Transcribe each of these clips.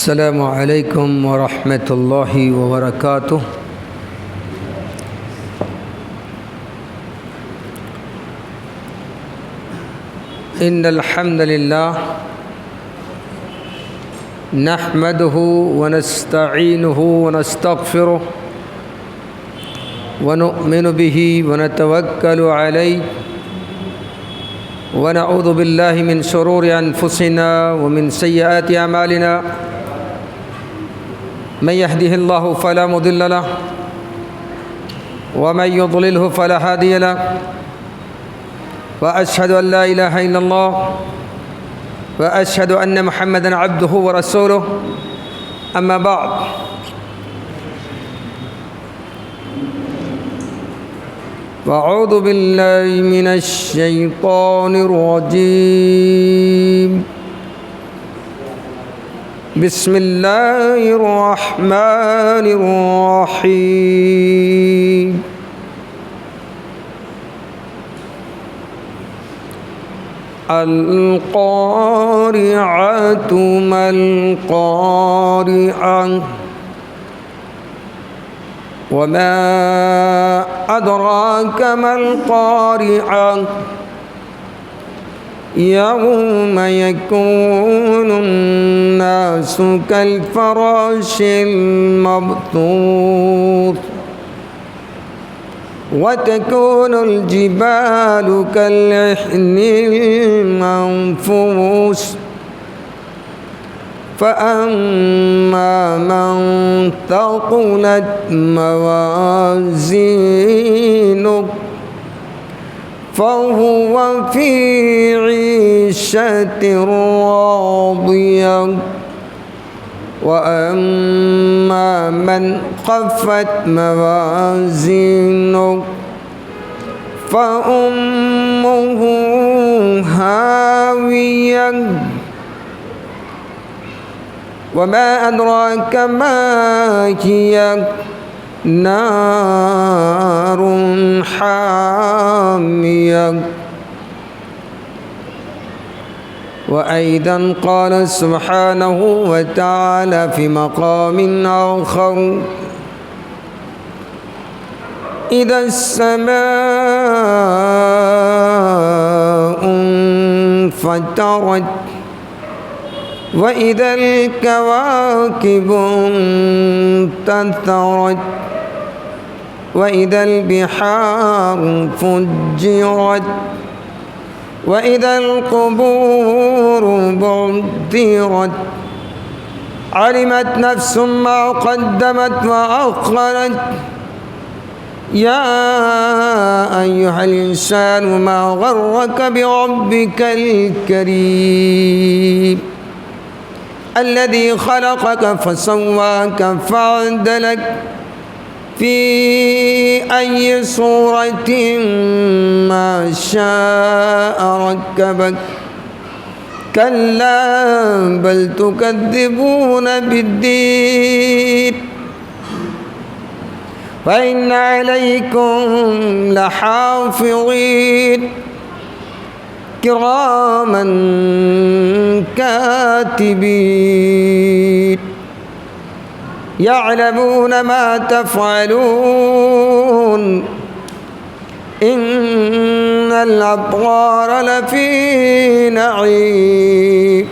السلام علیکم ورحمۃ اللہ وبرکاتہ۔ ان الحمد للہ نحمده ونستعینه ونستغفره ونؤمن به ونتوکل علیہ ونعوذ باللہ من شرور انفسنا ومن سیئات اعمالنا من يهده الله فلا مضل له ومن يضلله فلا هادي له وأشهد أن لا إله إلا الله وأشهد أن محمدًا عبده ورسوله أما بعد وأعوذ بالله من الشيطان الرجيم بسم الله الرحمن الرحيم القارعة ما القارعة وما أدراك ما القارعة يوم يكون الناس كالفراش المبثوث وتكون الجبال كالعهن المنفوش فأما من ثقلت موازينه فهو في عيشة راضية وأما من خفت موازينه فأمه هاوية وما أدراك ما هي نار حامية وأيضا قال سبحانه وتعالى في مقام آخر إذا السماء انفطرت وإذا الكواكب انتثرت وإذا البحار فجرت وإذا القبور بعثرت علمت نفس ما قدمت وأخرت يا أيها الإنسان ما غرك بربك الكريم الذي خلقك فسواك فعدلك في أي صورة ما شاء ركبك كلا بل تكذبون بالدين وإن عليكم لحافظين كراما كاتبين يعلمون ما تفعلون إن الأبرار لفي نعيم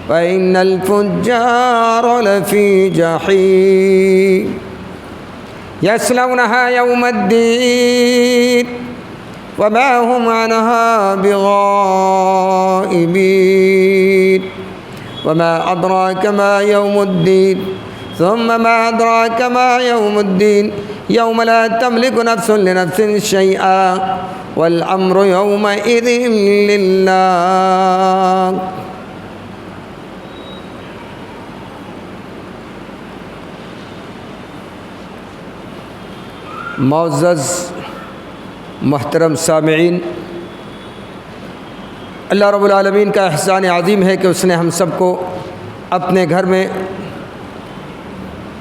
وإن الفجار لفي جحيم يصلونها يوم الدين وما هم عنها بغائبين وما أدراك ما يوم الدين ثم ما أدراك ما يوم الدين يوم لا تملك نفس لنفس شيئا والأمر يومئذ لله۔ معزز محترم سامعین، اللہ رب العالمین کا احسان عظیم ہے کہ اس نے ہم سب کو اپنے گھر میں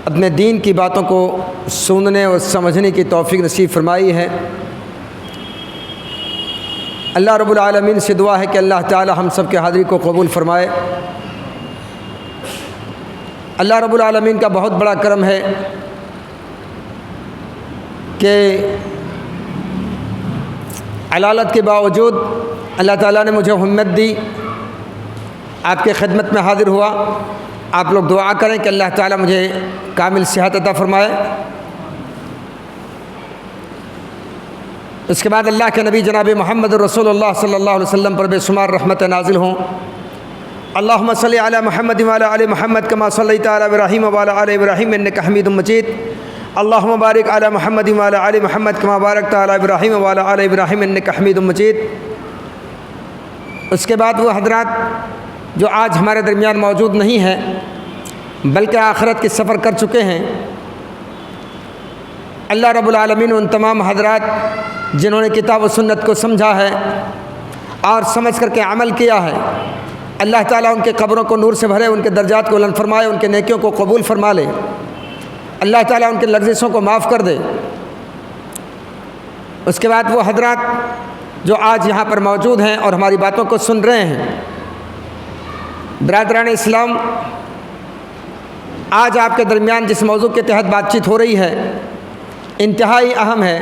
اپنے دین کی باتوں کو سننے اور سمجھنے کی توفیق نصیب فرمائی ہے۔ اللہ رب العالمین سے دعا ہے کہ اللہ تعالی ہم سب کے حاضری کو قبول فرمائے۔ اللہ رب العالمین کا بہت بڑا کرم ہے کہ علالت کے باوجود اللہ تعالیٰ نے مجھے ہمت دی، آپ کے خدمت میں حاضر ہوا۔ آپ لوگ دعا کریں کہ اللہ تعالیٰ مجھے کامل صحت عطا فرمائے۔ اس کے بعد اللہ کے نبی جناب محمد رسول اللہ صلی اللہ علیہ وسلم پر بے شمار رحمت نازل ہوں۔ اللہم صلی علی محمد وعلی آل محمد کما صلیت علی ابراہیم وعلی آل ابراہیم انک حمید مجید۔ اللہم بارک علی محمد وعلی آل محمد کما بارکت علی ابراہیم وعلی آل ابراہیم انک حمید مجید۔ اس کے بعد وہ حضرات جو آج ہمارے درمیان موجود نہیں ہیں بلکہ آخرت کی سفر کر چکے ہیں، اللہ رب العالمین ان تمام حضرات جنہوں نے کتاب و سنت کو سمجھا ہے اور سمجھ کر کے عمل کیا ہے، اللہ تعالیٰ ان کے قبروں کو نور سے بھرے، ان کے درجات کو بلند فرمائے، ان کے نیکیوں کو قبول فرما لے، اللہ تعالیٰ ان کے لغزشوں کو معاف کر دے۔ اس کے بعد وہ حضرات جو آج یہاں پر موجود ہیں اور ہماری باتوں کو سن رہے ہیں، برادران اسلام، آج آپ کے درمیان جس موضوع کے تحت بات چیت ہو رہی ہے انتہائی اہم ہے۔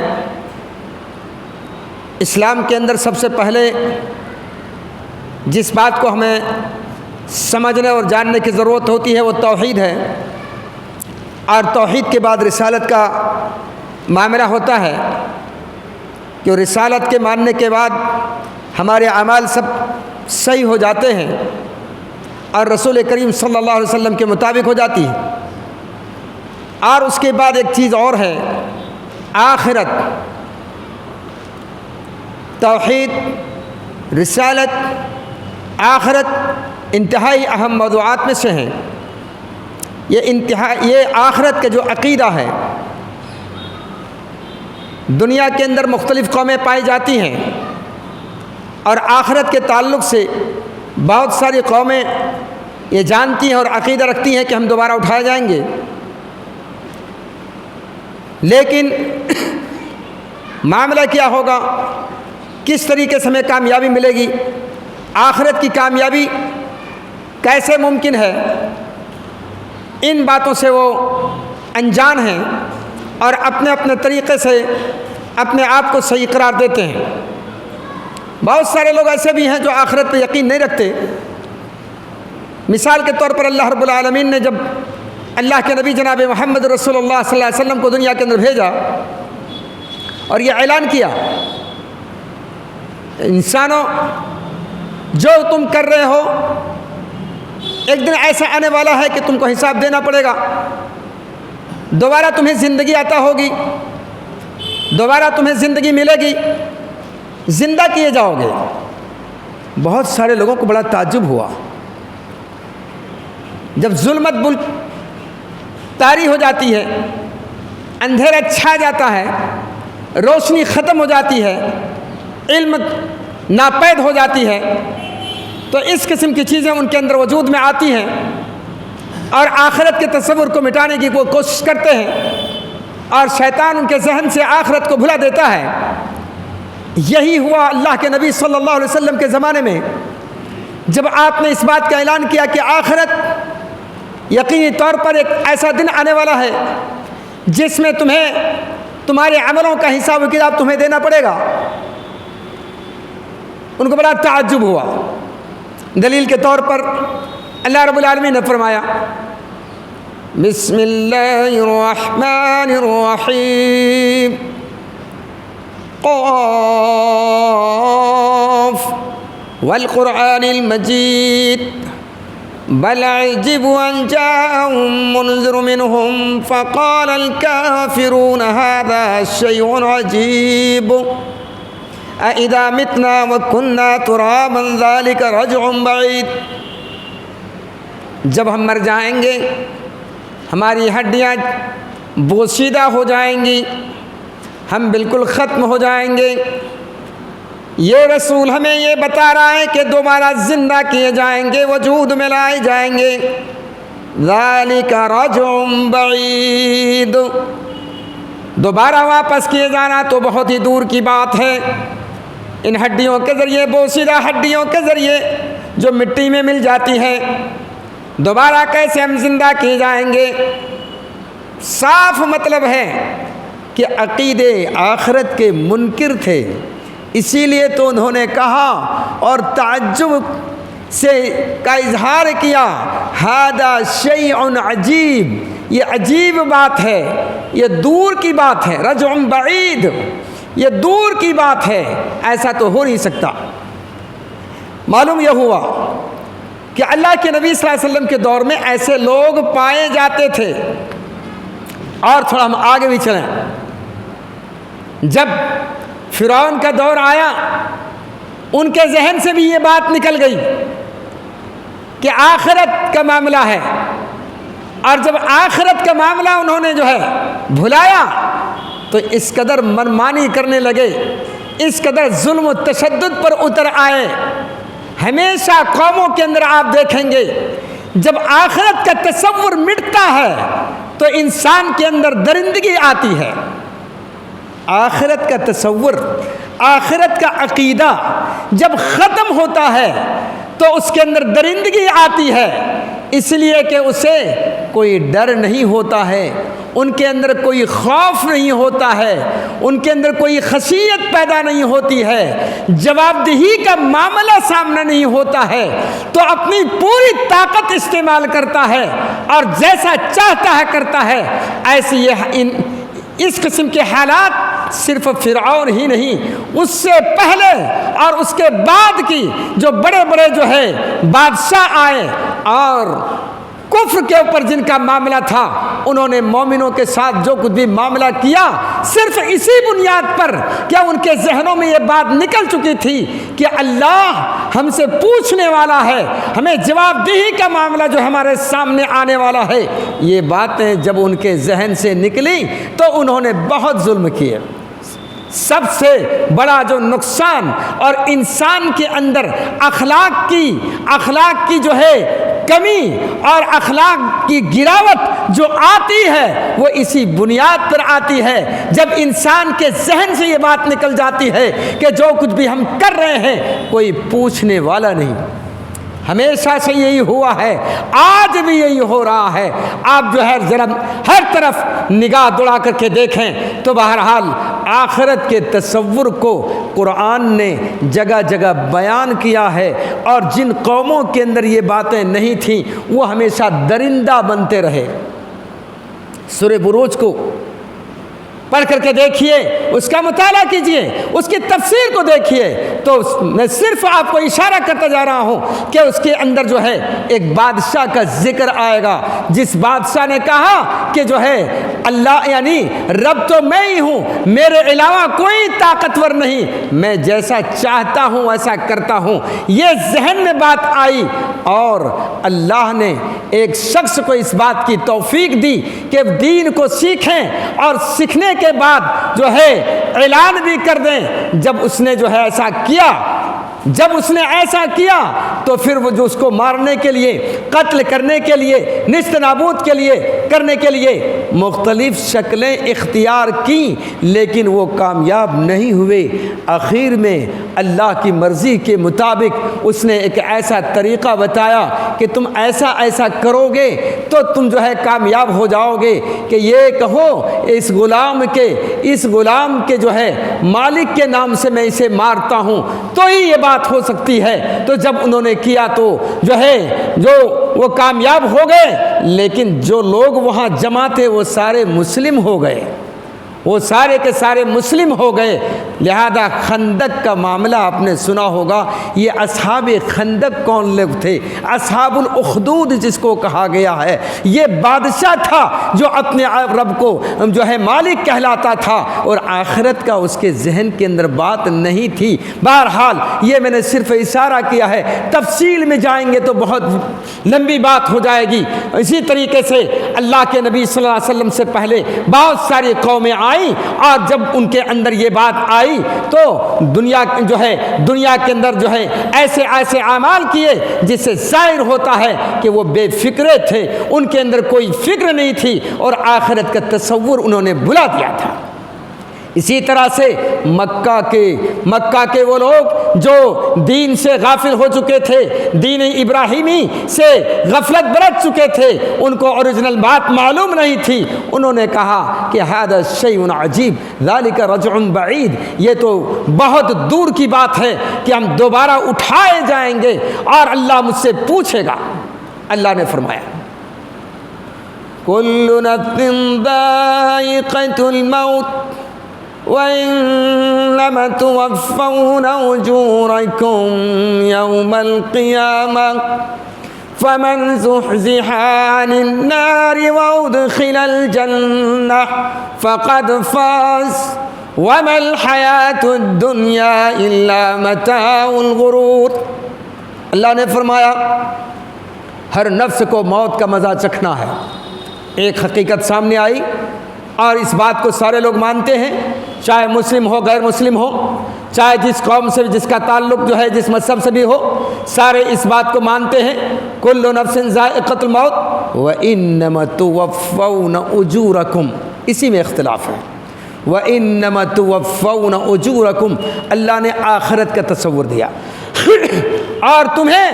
اسلام کے اندر سب سے پہلے جس بات کو ہمیں سمجھنے اور جاننے کی ضرورت ہوتی ہے وہ توحید ہے، اور توحید کے بعد رسالت کا معاملہ ہوتا ہے کہ رسالت کے ماننے کے بعد ہمارے اعمال سب صحیح ہو جاتے ہیں اور رسول کریم صلی اللہ علیہ وسلم کے مطابق ہو جاتی ہے۔ اور اس کے بعد ایک چیز اور ہے، آخرت۔ توحید، رسالت، آخرت انتہائی اہم موضوعات میں سے ہیں۔ یہ آخرت کے جو عقیدہ ہے، دنیا کے اندر مختلف قومیں پائی جاتی ہیں اور آخرت کے تعلق سے بہت ساری قومیں یہ جانتی ہیں اور عقیدہ رکھتی ہیں کہ ہم دوبارہ اٹھائے جائیں گے، لیکن معاملہ کیا ہوگا، کس طریقے سے ہمیں کامیابی ملے گی، آخرت کی کامیابی کیسے ممکن ہے، ان باتوں سے وہ انجان ہیں اور اپنے اپنے طریقے سے اپنے آپ کو صحیح قرار دیتے ہیں۔ بہت سارے لوگ ایسے بھی ہیں جو آخرت پہ یقین نہیں رکھتے۔ مثال کے طور پر اللہ رب العالمین نے جب اللہ کے نبی جناب محمد رسول اللہ صلی اللہ علیہ وسلم کو دنیا کے اندر بھیجا اور یہ اعلان کیا، انسانوں جو تم کر رہے ہو ایک دن ایسا آنے والا ہے کہ تم کو حساب دینا پڑے گا، دوبارہ تمہیں زندگی عطا ہوگی، دوبارہ تمہیں زندگی ملے گی، زندہ کیے جاؤ گے۔ بہت سارے لوگوں کو بڑا تعجب ہوا جب ظلمت ملک طاری ہو جاتی ہے، اندھیرا چھا جاتا ہے، روشنی ختم ہو جاتی ہے، علم ناپید ہو جاتی ہے، تو اس قسم کی چیزیں ان کے اندر وجود میں آتی ہیں اور آخرت کے تصور کو مٹانے کی وہ کوشش کرتے ہیں اور شیطان ان کے ذہن سے آخرت کو بھلا دیتا ہے۔ یہی ہوا اللہ کے نبی صلی اللہ علیہ وسلم کے زمانے میں، جب آپ نے اس بات کا اعلان کیا کہ آخرت یقینی طور پر ایک ایسا دن آنے والا ہے جس میں تمہیں تمہارے عملوں کا حساب و کتاب تمہیں دینا پڑے گا۔ ان کو بڑا تعجب ہوا۔ دلیل کے طور پر اللہ رب العالمین نے فرمایا، بسم اللہ الرحمن الرحیم، قاف والقرآن المجید، بل عجبوا ان جاءهم منذر منهم فقال الكافرون هذا شيء عجيب أإذا متنا وكنا ترابا ذلك رجع بعيد۔ جب ہم مر جائیں گے، ہماری ہڈیاں بوسیدہ ہو جائیں گی، ہم بالکل ختم ہو جائیں گے، یہ رسول ہمیں یہ بتا رہا ہے کہ دوبارہ زندہ کیے جائیں گے، وجود میں لائے جائیں گے۔ ذالک رجع بعید، دوبارہ واپس کیے جانا تو بہت ہی دور کی بات ہے۔ ان ہڈیوں کے ذریعے، بوسیدہ ہڈیوں کے ذریعے جو مٹی میں مل جاتی ہے، دوبارہ کیسے ہم زندہ کیے جائیں گے؟ صاف مطلب ہے کہ عقیدے آخرت کے منکر تھے، اسی لیے تو انہوں نے کہا اور تعجب سے کا اظہار کیا، ھذا شیء عجیب، یہ عجیب بات ہے، یہ دور کی بات ہے، رجع بعید، یہ دور کی بات ہے، ایسا تو ہو نہیں سکتا۔ معلوم یہ ہوا کہ اللہ کے نبی صلی اللہ علیہ وسلم کے دور میں ایسے لوگ پائے جاتے تھے۔ اور تھوڑا ہم آگے بھی چلیں، جب فرعون کا دور آیا ان کے ذہن سے بھی یہ بات نکل گئی کہ آخرت کا معاملہ ہے، اور جب آخرت کا معاملہ انہوں نے جو ہے بھلایا تو اس قدر منمانی کرنے لگے، اس قدر ظلم و تشدد پر اتر آئے۔ ہمیشہ قوموں کے اندر آپ دیکھیں گے جب آخرت کا تصور مٹتا ہے تو انسان کے اندر درندگی آتی ہے۔ آخرت کا تصور، آخرت کا عقیدہ جب ختم ہوتا ہے تو اس کے اندر درندگی آتی ہے، اس لیے کہ اسے کوئی ڈر نہیں ہوتا ہے، ان کے اندر کوئی خوف نہیں ہوتا ہے، ان کے اندر کوئی خشیت پیدا نہیں ہوتی ہے، جواب دہی کا معاملہ سامنے نہیں ہوتا ہے، تو اپنی پوری طاقت استعمال کرتا ہے اور جیسا چاہتا ہے کرتا ہے۔ ایسی اس قسم کے حالات صرف فرعون ہی نہیں، اس سے پہلے اور اس کے بعد کی جو بڑے بڑے جو ہے بادشاہ آئے اور کفر کے اوپر جن کا معاملہ تھا، انہوں نے مومنوں کے ساتھ جو کچھ بھی معاملہ کیا صرف اسی بنیاد پر کیا ان کے ذہنوں میں یہ بات نکل چکی تھی کہ اللہ ہم سے پوچھنے والا ہے، ہمیں جواب دہی کا معاملہ جو ہمارے سامنے آنے والا ہے۔ یہ باتیں جب ان کے ذہن سے نکلی تو انہوں نے بہت ظلم کیے۔ سب سے بڑا جو نقصان اور انسان کے اندر اخلاق کی جو ہے کمی اور اخلاق کی گراوٹ جو آتی ہے وہ اسی بنیاد پر آتی ہے جب انسان کے ذہن سے یہ بات نکل جاتی ہے کہ جو کچھ بھی ہم کر رہے ہیں کوئی پوچھنے والا نہیں۔ ہمیشہ سے یہی ہوا ہے، آج بھی یہی ہو رہا ہے۔ آپ جو ہے ذرا ہر طرف نگاہ دوڑا کر کے دیکھیں تو بہرحال آخرت کے تصور کو قرآن نے جگہ جگہ بیان کیا ہے، اور جن قوموں کے اندر یہ باتیں نہیں تھیں وہ ہمیشہ درندہ بنتے رہے۔ سورہ بروج کو پڑھ کر کے دیکھیے، اس کا مطالعہ کیجئے، اس کی تفسیر کو دیکھیے، تو میں صرف آپ کو اشارہ کرتا جا رہا ہوں کہ اس کے اندر جو ہے ایک بادشاہ کا ذکر آئے گا، جس بادشاہ نے کہا کہ جو ہے اللہ یعنی رب تو میں ہی ہوں، میرے علاوہ کوئی طاقتور نہیں، میں جیسا چاہتا ہوں ایسا کرتا ہوں۔ یہ ذہن میں بات آئی اور اللہ نے ایک شخص کو اس بات کی توفیق دی کہ دین کو سیکھیں اور سیکھنے کے بعد جو ہے اعلان بھی کر دیں۔ جب اس نے جو ہے ایسا کیا تو پھر وہ جو اس کو مارنے کے لیے، قتل کرنے کے لیے، نیست نابود کرنے کے لیے مختلف شکلیں اختیار کی، لیکن وہ کامیاب نہیں ہوئے۔ آخر میں اللہ کی مرضی کے مطابق اس نے ایک ایسا طریقہ بتایا کہ تم ایسا کرو گے تو تم جو ہے کامیاب ہو جاؤ گے، کہ یہ کہو اس غلام کے جو ہے مالک کے نام سے میں اسے مارتا ہوں تو ہی یہ بات ہو سکتی ہے۔ تو جب انہوں نے کیا تو جو وہ کامیاب ہو گئے، لیکن جو لوگ وہاں جمع تھے وہ سارے مسلم ہو گئے، وہ سارے کے سارے مسلم ہو گئے۔ لہذا خندق کا معاملہ آپ نے سنا ہوگا۔ یہ اصحاب خندق کون لوگ تھے؟ اصحاب الاخدود جس کو کہا گیا ہے، یہ بادشاہ تھا جو اپنے رب کو جو ہے مالک کہلاتا تھا، اور آخرت کا اس کے ذہن کے اندر بات نہیں تھی۔ بہرحال یہ میں نے صرف اشارہ کیا ہے، تفصیل میں جائیں گے تو بہت لمبی بات ہو جائے گی۔ اسی طریقے سے اللہ کے نبی صلی اللہ علیہ وسلم سے پہلے بہت ساری قومیں آئیں، اور جب ان کے اندر یہ بات آئی تو دنیا کے اندر جو ہے ایسے اعمال کیے جس سے ظاہر ہوتا ہے کہ وہ بے فکرے تھے، ان کے اندر کوئی فکر نہیں تھی اور آخرت کا تصور انہوں نے بھلا دیا تھا۔ اسی طرح سے مکہ کے وہ لوگ جو دین سے غافل ہو چکے تھے، دین ابراہیمی سے غفلت برت چکے تھے، ان کو اوریجنل بات معلوم نہیں تھی، انہوں نے کہا کہ ھذا شیء عجیب ذلک رجع بعید، یہ تو بہت دور کی بات ہے کہ ہم دوبارہ اٹھائے جائیں گے اور اللہ مجھ سے پوچھے گا۔ اللہ نے فرمایا کل نفس ذائقۃ الموت وَإِنَّمَا تُوَفَّوْنَ أُجُورَكُمْ يَوْمَ الْقِيَامَةِ فَمَنْ زُحْزِحَ عَنِ النَّارِ وَأُدْخِلَ الْجَنَّةَ فَقَدْ فَازَ وَمَا الْحَيَاةُ الدُّنْيَا إِلَّا مَتَاعُ الْغُرُورِ۔ اللہ نے فرمایا ہر نفس کو موت کا مزہ چکھنا ہے۔ ایک حقیقت سامنے آئی اور اس بات کو سارے لوگ مانتے ہیں، چاہے مسلم ہو غیر مسلم ہو، چاہے جس قوم سے جس کا تعلق جو ہے جس مذہب سے بھی ہو، سارے اس بات کو مانتے ہیں کل نفس ذائقۃ الموت وَإِنَّمَا تُوَفَّوْنَ أُجُورَكُمْ، اسی میں اختلاف ہے۔ وَإِنَّمَا تُوَفَّوْنَ أُجُورَكُمْ، اللہ نے آخرت کا تصور دیا اور تمہیں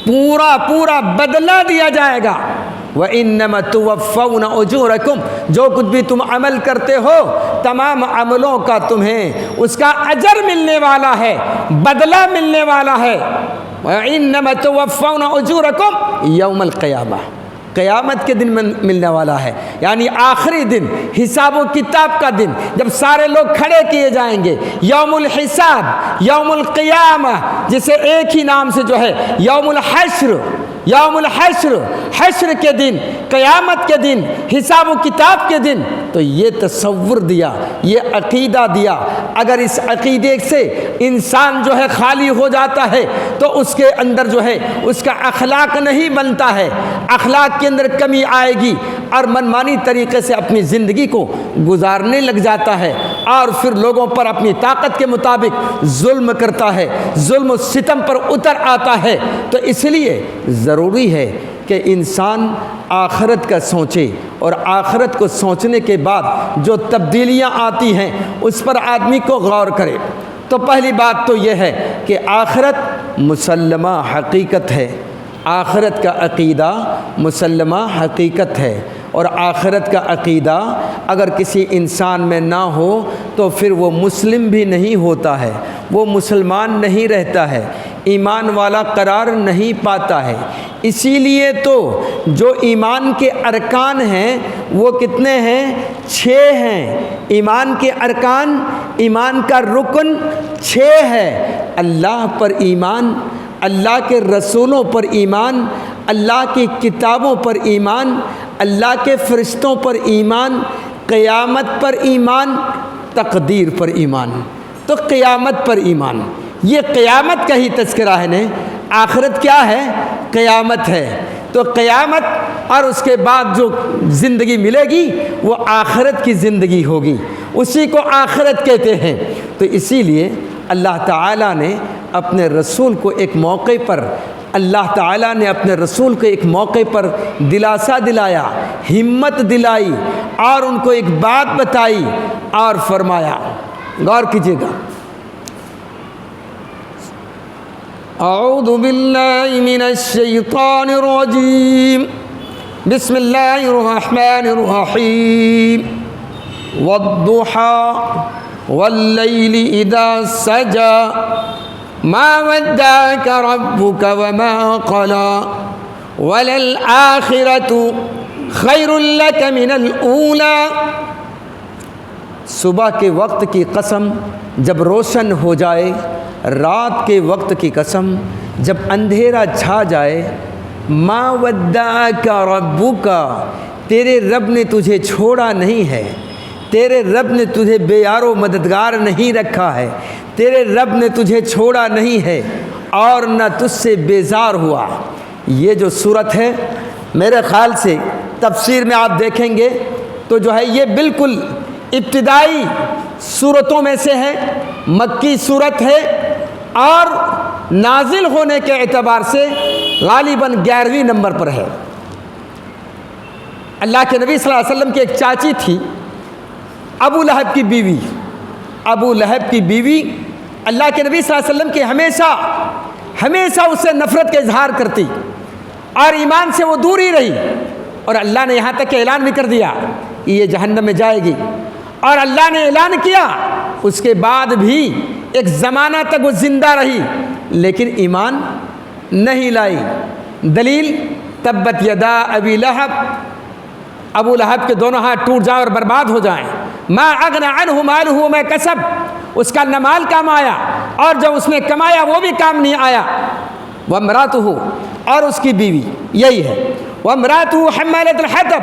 پورا بدلہ دیا جائے گا۔ وَإِنَّمَا تُوَفَّوْنَ أُجُورَكُمْ، جو کچھ بھی تم عمل کرتے ہو تمام عملوں کا تمہیں اس کا اجر ملنے والا ہے، بدلہ ملنے والا ہے۔ وَإِنَّمَا تُوَفَّوْنَ أُجُورَكُمْ يَوْمَ الْقِيَامَةِ، قیامت کے دن میں ملنے والا ہے، یعنی آخری دن، حساب و کتاب کا دن، جب سارے لوگ کھڑے کیے جائیں گے، یوم الحساب، یوم القیامہ، جسے ایک ہی نام سے جو ہے یوم الحشر، یوم الحشر، حشر کے دن، قیامت کے دن، حساب و کتاب کے دن، تو یہ تصور دیا، یہ عقیدہ دیا۔ اگر اس عقیدے سے انسان جو ہے خالی ہو جاتا ہے تو اس کے اندر جو ہے اس کا اخلاق نہیں بنتا ہے، اخلاق کے اندر کمی آئے گی اور منمانی طریقے سے اپنی زندگی کو گزارنے لگ جاتا ہے اور پھر لوگوں پر اپنی طاقت کے مطابق ظلم کرتا ہے، ظلم و ستم پر اتر آتا ہے۔ تو اس لیے ضروری ہے کہ انسان آخرت کا سوچے اور آخرت کو سوچنے کے بعد جو تبدیلیاں آتی ہیں اس پر آدمی کو غور کرے۔ تو پہلی بات تو یہ ہے کہ آخرت مسلمہ حقیقت ہے، آخرت کا عقیدہ مسلمہ حقیقت ہے، اور آخرت کا عقیدہ اگر کسی انسان میں نہ ہو تو پھر وہ مسلم بھی نہیں ہوتا ہے، وہ مسلمان نہیں رہتا ہے، ایمان والا قرار نہیں پاتا ہے۔ اسی لیے تو جو ایمان کے ارکان ہیں وہ کتنے ہیں؟ 6 ہیں۔ ایمان کے ارکان، ایمان کا رکن 6 ہے۔ اللہ پر ایمان، اللہ کے رسولوں پر ایمان، اللہ کی کتابوں پر ایمان، اللہ کے فرشتوں پر ایمان، قیامت پر ایمان، تقدیر پر ایمان۔ تو قیامت پر ایمان، یہ قیامت کا ہی تذکرہ ہے نا۔ آخرت کیا ہے؟ قیامت ہے۔ تو قیامت اور اس کے بعد جو زندگی ملے گی وہ آخرت کی زندگی ہوگی، اسی کو آخرت کہتے ہیں۔ تو اسی لیے اللہ تعالیٰ نے اپنے رسول کو ایک موقع پر، اللہ تعالیٰ نے اپنے رسول کو ایک موقع پر دلاسا دلایا، ہمت دلائی اور ان کو ایک بات بتائی اور فرمایا، غور کیجیے گا۔ اعوذ باللہ من الشیطان الرجیم، بسم اللہ الرحمن الرحیم، والضحى واللیل اذا سجى ما ودعك ربك وما قلى وللآخرة خیر لك من الأولى۔ صبح کے وقت کی قسم جب روشن ہو جائے، رات کے وقت کی قسم جب اندھیرا چھا جائے، ما ودعك ربك، تیرے رب نے تجھے چھوڑا نہیں ہے، تیرے رب نے تجھے بے یار و مددگار نہیں رکھا ہے، تیرے رب نے تجھے چھوڑا نہیں ہے اور نہ تجھ سے بیزار ہوا۔ یہ جو صورت ہے میرے خیال سے تفسیر میں آپ دیکھیں گے تو جو ہے یہ بالکل ابتدائی صورتوں میں سے ہے، مکی صورت ہے اور نازل ہونے کے اعتبار سے غالباً 11ویں نمبر پر ہے۔ اللہ کے نبی صلی اللہ علیہ وسلم کی ایک چاچی تھی، ابو لہب کی بیوی، ابو لہب کی بیوی اللہ کے نبی صلی اللہ علیہ وسلم کی ہمیشہ اس سے نفرت کا اظہار کرتی اور ایمان سے وہ دور ہی رہی، اور اللہ نے یہاں تک کہ اعلان بھی کر دیا کہ یہ جہنم میں جائے گی، اور اللہ نے اعلان کیا، اس کے بعد بھی ایک زمانہ تک وہ زندہ رہی لیکن ایمان نہیں لائی۔ دلیل تبت یدا ابی لہب، ابو لہب کے دونوں ہاتھ ٹوٹ جائیں اور برباد ہو جائیں۔ ما اغنى عنہ مالہ وما کسب، اس کا نہ مال کام آیا اور جو اس نے کمایا وہ بھی کام نہیں آیا۔ وامرأتہ، اور اس کی بیوی یہی ہے، وامرأتہ حمالۃ الحطب،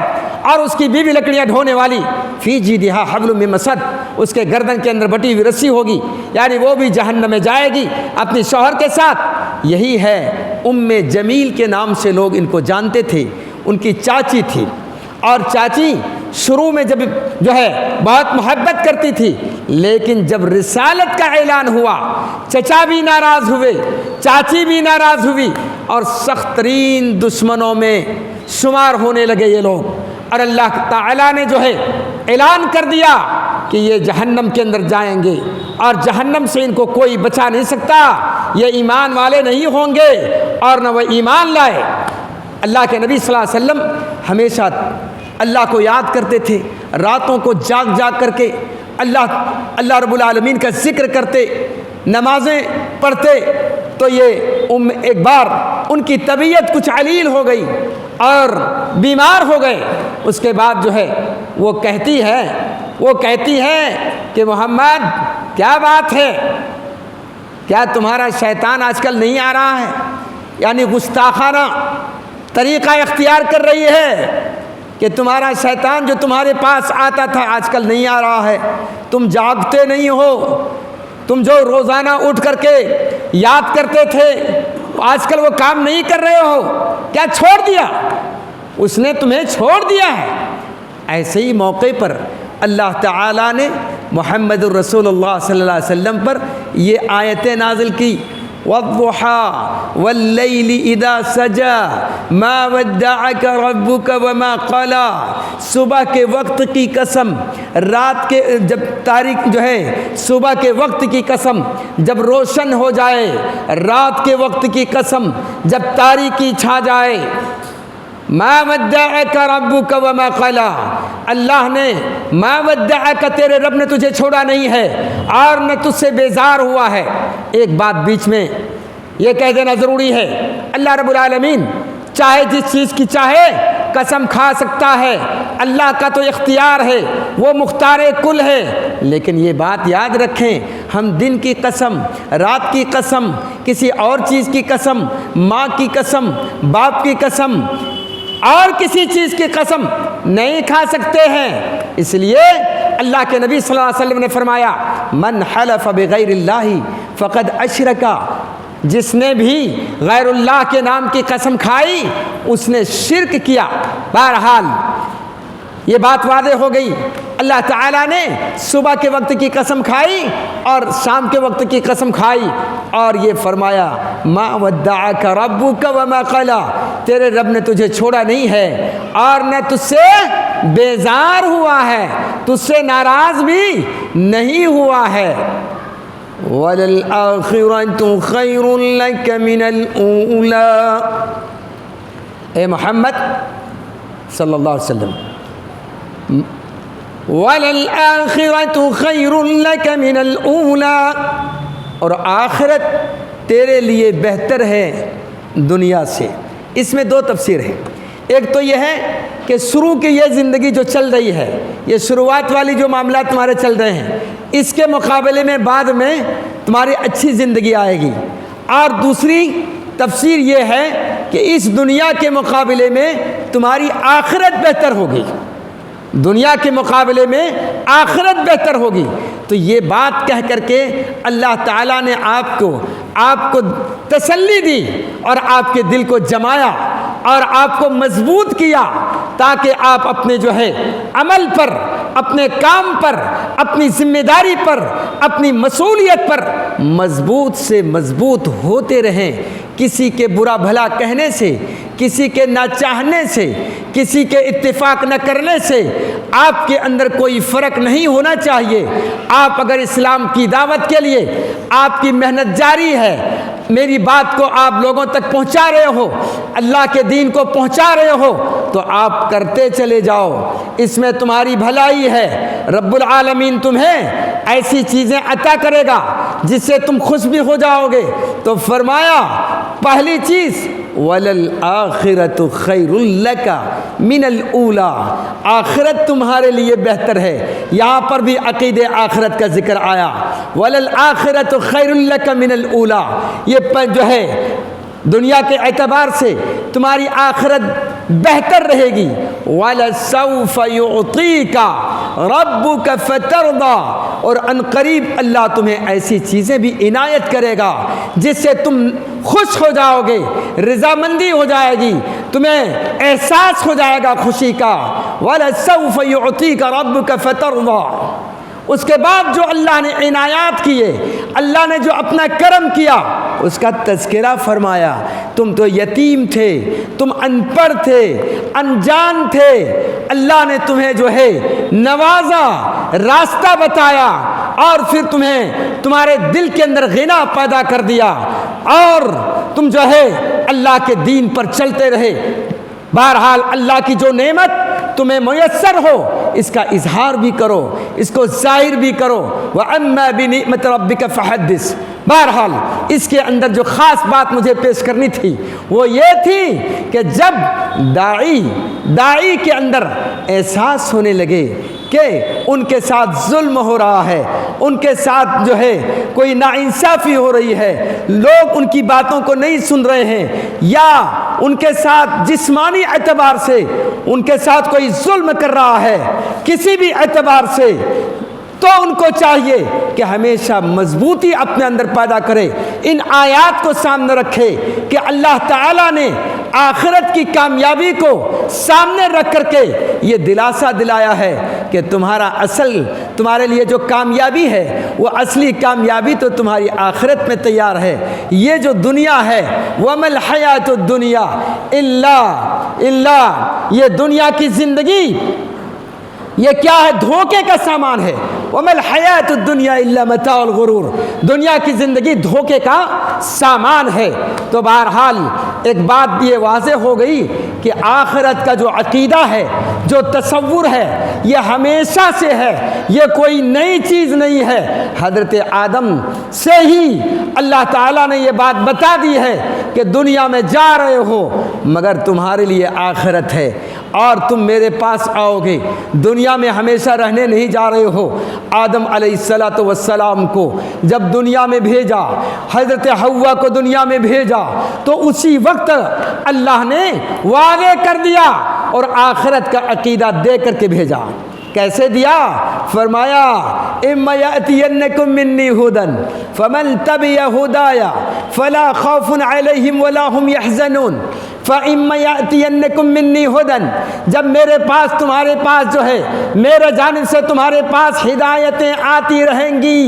اور اس کی بیوی لکڑیاں ڈھونے والی، فی جیدہا حبل من مسد، اس کے گردن کے اندر بٹی ہوئی رسی ہوگی، یعنی وہ بھی جہنم میں جائے گی اپنے شوہر کے ساتھ۔ یہی ہے ام جمیل کے نام سے لوگ ان کو جانتے تھے، ان کی چاچی تھی، اور چاچی شروع میں جب جو ہے بہت محبت کرتی تھی، لیکن جب رسالت کا اعلان ہوا چچا بھی ناراض ہوئے، چاچی بھی ناراض ہوئی، اور سخت ترین دشمنوں میں شمار ہونے لگے یہ لوگ، اور اللہ تعالیٰ نے جو ہے اعلان کر دیا کہ یہ جہنم کے اندر جائیں گے اور جہنم سے ان کو کوئی بچا نہیں سکتا، یہ ایمان والے نہیں ہوں گے اور نہ وہ ایمان لائے۔ اللہ کے نبی صلی اللہ علیہ وسلم ہمیشہ اللہ کو یاد کرتے تھے، راتوں کو جاگ جاگ کر کے اللہ رب العالمین کا ذکر کرتے، نمازیں پڑھتے۔ تو یہ ایک بار ان کی طبیعت کچھ علیل ہو گئی اور بیمار ہو گئے، اس کے بعد جو ہے وہ کہتی ہے کہ محمد کیا بات ہے، کیا تمہارا شیطان آج کل نہیں آ رہا ہے؟ یعنی گستاخانہ طریقہ اختیار کر رہی ہے کہ تمہارا شیطان جو تمہارے پاس آتا تھا آج کل نہیں آ رہا ہے، تم جاگتے نہیں ہو، تم جو روزانہ اٹھ کر کے یاد کرتے تھے آج کل وہ کام نہیں کر رہے ہو، کیا چھوڑ دیا؟ اس نے تمہیں چھوڑ دیا ہے۔ ایسے ہی موقع پر اللہ تعالیٰ نے محمد الرسول اللہ صلی اللہ علیہ وسلم پر یہ آیتیں نازل کی، وَالضُّحَىٰ وَاللَّيْلِ إِذَا سَجَىٰ مَا وَدَّعَكَ رَبُّكَ وَمَا قَلَىٰ، صبح کے وقت کی قسم، رات کے جب تاریک جو ہے صبح کے وقت کی قسم، جب روشن ہو جائے، رات کے وقت کی قسم جب تاریکی چھا جائے، ما ودعک ربک وما قلی، اللہ نے ما ودعک، تیرے رب نے تجھے چھوڑا نہیں ہے اور نہ تجھ سے بیزار ہوا ہے۔ ایک بات بیچ میں یہ کہہ دینا ضروری ہے، اللہ رب العالمین چاہے جس چیز کی چاہے قسم کھا سکتا ہے، اللہ کا تو اختیار ہے، وہ مختار کل ہے، لیکن یہ بات یاد رکھیں، ہم دن کی قسم، رات کی قسم، کسی اور چیز کی قسم، ماں کی قسم، باپ کی قسم اور کسی چیز کی قسم نہیں کھا سکتے ہیں۔ اس لیے اللہ کے نبی صلی اللہ علیہ وسلم نے فرمایا، من حلف بغیر اللہ فقد اشرکا، جس نے بھی غیر اللہ کے نام کی قسم کھائی اس نے شرک کیا۔ بہرحال یہ بات واضح ہو گئی، اللہ تعالیٰ نے صبح کے وقت کی قسم کھائی اور شام کے وقت کی قسم کھائی اور یہ فرمایا، ما ودعک ربک وما قلی، تیرے رب نے تجھے چھوڑا نہیں ہے اور نہ تجھ سے بیزار ہوا ہے، تجھ سے ناراض بھی نہیں ہوا ہے۔ وَلَلْآخِرَةُ خَيْرٌ لَكَ مِنَ الْأُولَىٰ، اے محمد صلی اللہ علیہ وسلم، وَلَلْآخِرَةُ خَيْرٌ لَكَ مِنَ الْأُولَىٰ، اور آخرت تیرے لیے بہتر ہے دنیا سے۔ اس میں دو تفسیر ہے، ایک تو یہ ہے کہ شروع کی یہ زندگی جو چل رہی ہے، یہ شروعات والی جو معاملات تمہارے چل رہے ہیں، اس کے مقابلے میں بعد میں تمہاری اچھی زندگی آئے گی، اور دوسری تفسیر یہ ہے کہ اس دنیا کے مقابلے میں تمہاری آخرت بہتر ہوگی، دنیا کے مقابلے میں آخرت بہتر ہوگی۔ تو یہ بات کہہ کر کے اللہ تعالیٰ نے آپ کو تسلی دی اور آپ کے دل کو جمایا اور آپ کو مضبوط کیا، تاکہ آپ اپنے جو ہے عمل پر، اپنے کام پر، اپنی ذمہ داری پر، اپنی مسئولیت پر مضبوط سے مضبوط ہوتے رہیں، کسی کے برا بھلا کہنے سے، کسی کے نہ چاہنے سے، کسی کے اتفاق نہ کرنے سے آپ کے اندر کوئی فرق نہیں ہونا چاہیے۔ آپ اگر اسلام کی دعوت کے لیے آپ کی محنت جاری ہے، میری بات کو آپ لوگوں تک پہنچا رہے ہو، اللہ کے دین کو پہنچا رہے ہو، تو آپ کرتے چلے جاؤ، اس میں تمہاری بھلائی ہے۔ رب العالمین تمہیں ایسی چیزیں عطا کرے گا جس سے تم خوش بھی ہو جاؤ گے۔ تو فرمایا پہلی چیز وَلَلْآخِرَةُ خَيْرٌ لَكَ مِنَ الْأُولَىٰ، آخرت تمہارے لیے بہتر ہے۔ یہاں پر بھی عقید آخرت کا ذکر آیا، وَلَلْآخِرَةُ خَيْرٌ لَكَ مِنَ الْأُولَىٰ، یہ جو ہے دنیا کے اعتبار سے تمہاری آخرت بہتر رہے گی۔ وَلَسَوْفَ يُعْطِيكَ رَبُّكَ فَتَرْضَىٰ، اور عنقریب اللہ تمہیں ایسی چیزیں بھی عنایت کرے گا جس سے تم خوش ہو جاؤ گے، رضامندی ہو جائے گی، تمہیں احساس ہو جائے گا خوشی کا۔ وَلَسَوْفَ يُعْطِيكَ رَبُّكَ فَتَرْضَىٰ، اس کے بعد جو اللہ نے عنایات کیے، اللہ نے جو اپنا کرم کیا، اس کا تذکرہ فرمایا۔ تم تو یتیم تھے، تم ان پڑھ تھے، انجان تھے، اللہ نے تمہیں جو ہے نوازا، راستہ بتایا، اور پھر تمہیں تمہارے دل کے اندر غنا پیدا کر دیا، اور تم جو ہے اللہ کے دین پر چلتے رہے۔ بہرحال اللہ کی جو نعمت تمہیں میسر ہو، اس کا اظہار بھی کرو، اس کو ظاہر بھی کرو۔ وَأَمَّا بِنِعْمَةِ رَبِّكَ فَحَدِّثْ، بہرحال اس کے اندر جو خاص بات مجھے پیش کرنی تھی وہ یہ تھی کہ جب داعی کے اندر احساس ہونے لگے کہ ان کے ساتھ ظلم ہو رہا ہے، ان کے ساتھ جو ہے کوئی ناانصافی ہو رہی ہے، لوگ ان کی باتوں کو نہیں سن رہے ہیں، یا ان کے ساتھ جسمانی اعتبار سے ان کے ساتھ کوئی ظلم کر رہا ہے، کسی بھی اعتبار سے، تو ان کو چاہیے کہ ہمیشہ مضبوطی اپنے اندر پیدا کرے، ان آیات کو سامنے رکھے کہ اللہ تعالیٰ نے آخرت کی کامیابی کو سامنے رکھ کر کے یہ دلاسا دلایا ہے کہ تمہارے لیے جو کامیابی ہے وہ اصلی کامیابی تو تمہاری آخرت میں تیار ہے۔ یہ جو دنیا ہے وَمَا الْحَيَاةُ الدُّنْيَا إِلَّا یہ دنیا کی زندگی یہ کیا ہے؟ دھوکے کا سامان ہے۔ وَمَا الْحَيَاةُ الدُّنْيَا إِلَّا مَتَاعُ الْغُرُورِ، دنیا کی زندگی دھوکے کا سامان ہے۔ تو بہرحال ایک بات یہ واضح ہو گئی کہ آخرت کا جو عقیدہ ہے، جو تصور ہے، یہ ہمیشہ سے ہے، یہ کوئی نئی چیز نہیں ہے۔ حضرت آدم سے ہی اللہ تعالیٰ نے یہ بات بتا دی ہے کہ دنیا میں جا رہے ہو مگر تمہارے لیے آخرت ہے، اور تم میرے پاس آؤ گے، دنیا میں ہمیشہ رہنے نہیں جا رہے ہو۔ آدم علیہ السلام کو جب دنیا میں بھیجا، حضرت حوا کو دنیا میں بھیجا، تو اسی وقت اللہ نے وعدے کر دیا اور آخرت کا عقیدہ دے کر کے بھیجا۔ کیسے دیا؟ فرمایا اِمَّا يَأْتِيَنَّكُم مِّنِّي هُدًى فَمَن تَبِعَ هُدَايَ فَلَا خَوْفٌ عَلَيْهِمْ وَلَا هُمْ يَحْزَنُونَ۔ فَإِمَّا يَأْتِيَنَّكُم مِّنِّي هُدًى، جب میرے پاس تمہارے پاس جو ہے میرے جانب سے تمہارے پاس ہدایتیں آتی رہیں گی،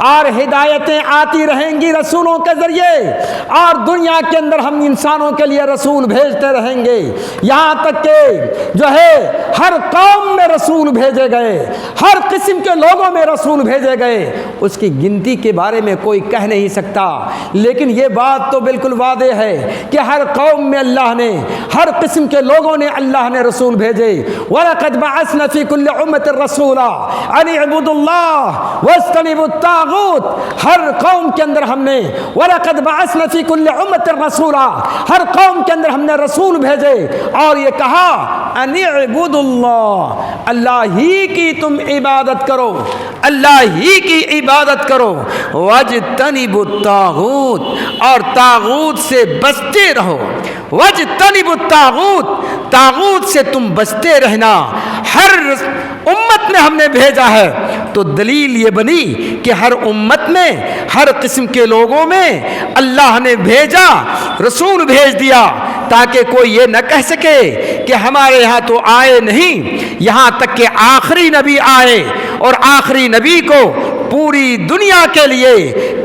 اور ہدایتیں آتی رہیں گی رسولوں کے ذریعے، اور دنیا کے اندر ہم انسانوں کے لیے رسول بھیجتے رہیں گے، یہاں تک کہ جو ہے ہر قوم میں رسول بھیجے گئے، ہر قسم کے لوگوں میں رسول بھیجے گئے۔ اس کی گنتی کے بارے میں کوئی کہہ نہیں سکتا، لیکن یہ بات تو بالکل واضح ہے کہ ہر قوم میں اللہ نے، ہر قسم کے لوگوں نے اللہ نے رسول بھیجے۔ وَلَقَدْ بَعَثْنَا فِي كُلِّ أُمَّةٍ رَسُولًا أَنِ اعْبُدُوا اللَّهَ وَاجْتَنِبُوا الطَّاغُوتَ، ہر قوم کے اندر ہم نے وَلَقَدْ بَعَثْنَا فِي كُلِّ أُمَّةٍ رَسُولًا، ہر قوم کے اندر ہم نے رسول بھیجے، اور یہ کہا أَنِ اعْبُدُوا اللَّهَ، اللہ ہی کی تم عبادت کرو، اللہ ہی کی عبادت کرو، وَاجْتَنِبُوا الطَّاغُوتَ، اور طاغوت سے بچتے رہو، وَاجْتَنِبُوا الطَّاغُوتَ، طاغوت سے تم بچتے رہنا۔ ہر امت میں ہم نے بھیجا ہے، تو دلیل یہ بنی کہ ہر امت میں، ہر قسم کے لوگوں میں اللہ نے بھیجا، رسول بھیج دیا، تاکہ کوئی یہ نہ کہہ سکے کہ ہمارے ہاں تو آئے نہیں، یہاں تک کہ آخری نبی آئے، اور آخری نبی کو پوری دنیا کے لیے